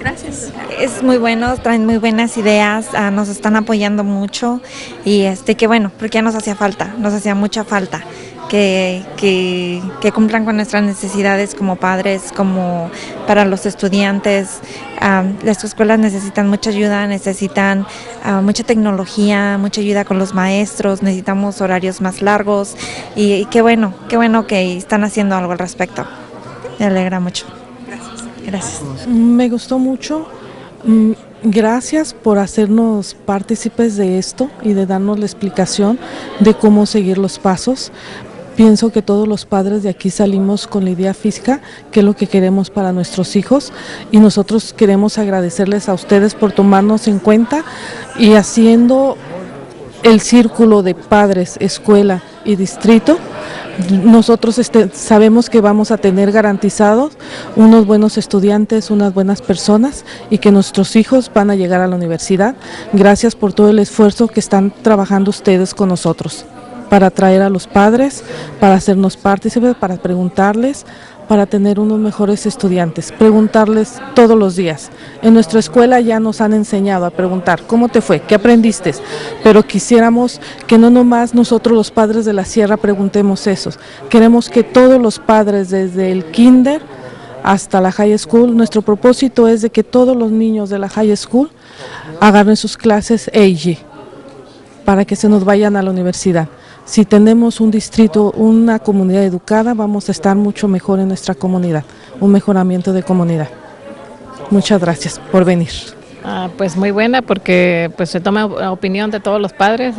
[SPEAKER 11] Gracias. Es muy bueno, traen muy buenas ideas, nos están apoyando mucho y que bueno, porque ya nos hacía mucha falta. Que cumplan con nuestras necesidades como padres, como para los estudiantes. Las escuelas necesitan mucha ayuda, necesitan mucha tecnología, mucha ayuda con los maestros, necesitamos horarios más largos y qué bueno que están haciendo algo al respecto. Me alegra mucho. Gracias.
[SPEAKER 17] Me gustó mucho. Gracias por hacernos partícipes de esto y de darnos la explicación de cómo seguir los pasos. Pienso que todos los padres de aquí salimos con la idea fija, que es lo que queremos para nuestros hijos, y nosotros queremos agradecerles a ustedes por tomarnos en cuenta y haciendo el círculo de padres, escuela y distrito. Nosotros sabemos que vamos a tener garantizados unos buenos estudiantes, unas buenas personas y que nuestros hijos van a llegar a la universidad. Gracias por todo el esfuerzo que están trabajando ustedes con nosotros para atraer a los padres, para hacernos partícipes, para preguntarles, para tener unos mejores estudiantes, preguntarles todos los días. En nuestra escuela ya nos han enseñado a preguntar, ¿cómo te fue? ¿Qué aprendiste? Pero quisiéramos que no nomás nosotros los padres de la Sierra preguntemos eso. Queremos que todos los padres, desde el kinder hasta la high school, nuestro propósito es de que todos los niños de la high school agarren sus clases AG para que se nos vayan a la universidad. Si tenemos un distrito, una comunidad educada, vamos a estar mucho mejor en nuestra comunidad, un mejoramiento de comunidad. Muchas gracias por venir.
[SPEAKER 13] Pues muy buena, porque pues se toma opinión de todos los padres.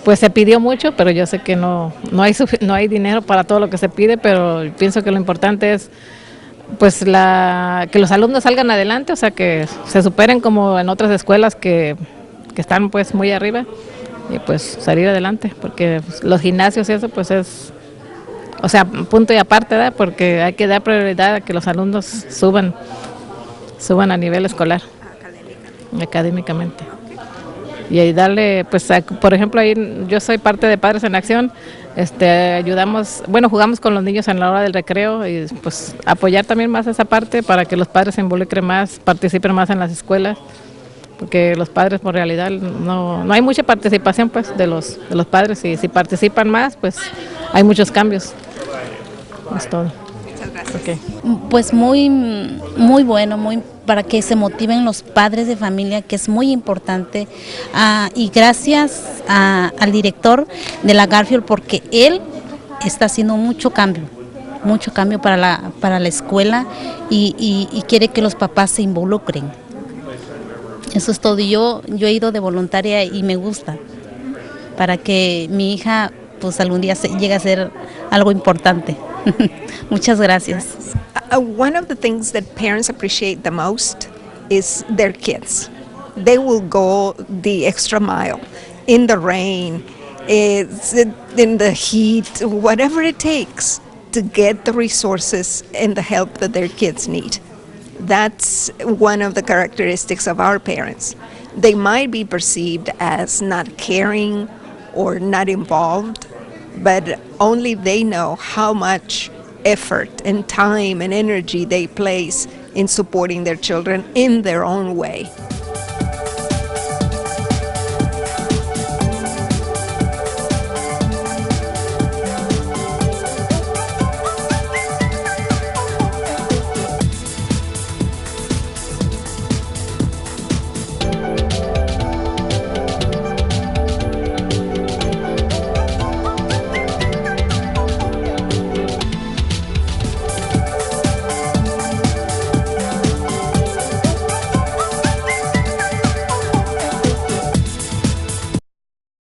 [SPEAKER 13] Pues se pidió mucho, pero yo sé que no hay dinero para todo lo que se pide, pero pienso que lo importante es pues que los alumnos salgan adelante, o sea, que se superen como en otras escuelas que están pues muy arriba. Y pues salir adelante, porque los gimnasios y eso pues es o sea, punto y aparte, ¿verdad? Porque hay que dar prioridad a que los alumnos suban a nivel escolar, académicamente. Y ahí darle, pues, por ejemplo, ahí yo soy parte de Padres en Acción, ayudamos, bueno, jugamos con los niños en la hora del recreo y pues apoyar también más esa parte para que los padres se involucren más, participen más en las escuelas, porque los padres por realidad no hay mucha participación pues de los padres, y si participan más pues hay muchos cambios. Es todo. Okay.
[SPEAKER 4] Pues muy bueno, para que se motiven los padres de familia, que es muy importante, y gracias al director de la Garfield, porque él está haciendo mucho cambio para la escuela, y quiere que los papás se involucren. Eso es todo. Yo he ido de voluntaria y me gusta, para que mi hija pues algún día llegue a ser algo importante. Muchas gracias.
[SPEAKER 14] One of the things that parents appreciate the most is their kids. They will go the extra mile in the rain, in the heat, whatever it takes to get the resources and the help that their kids need. That's one of the characteristics of our parents. They might be perceived as not caring or not involved, but only they know how much effort and time and energy they place in supporting their children in their own way.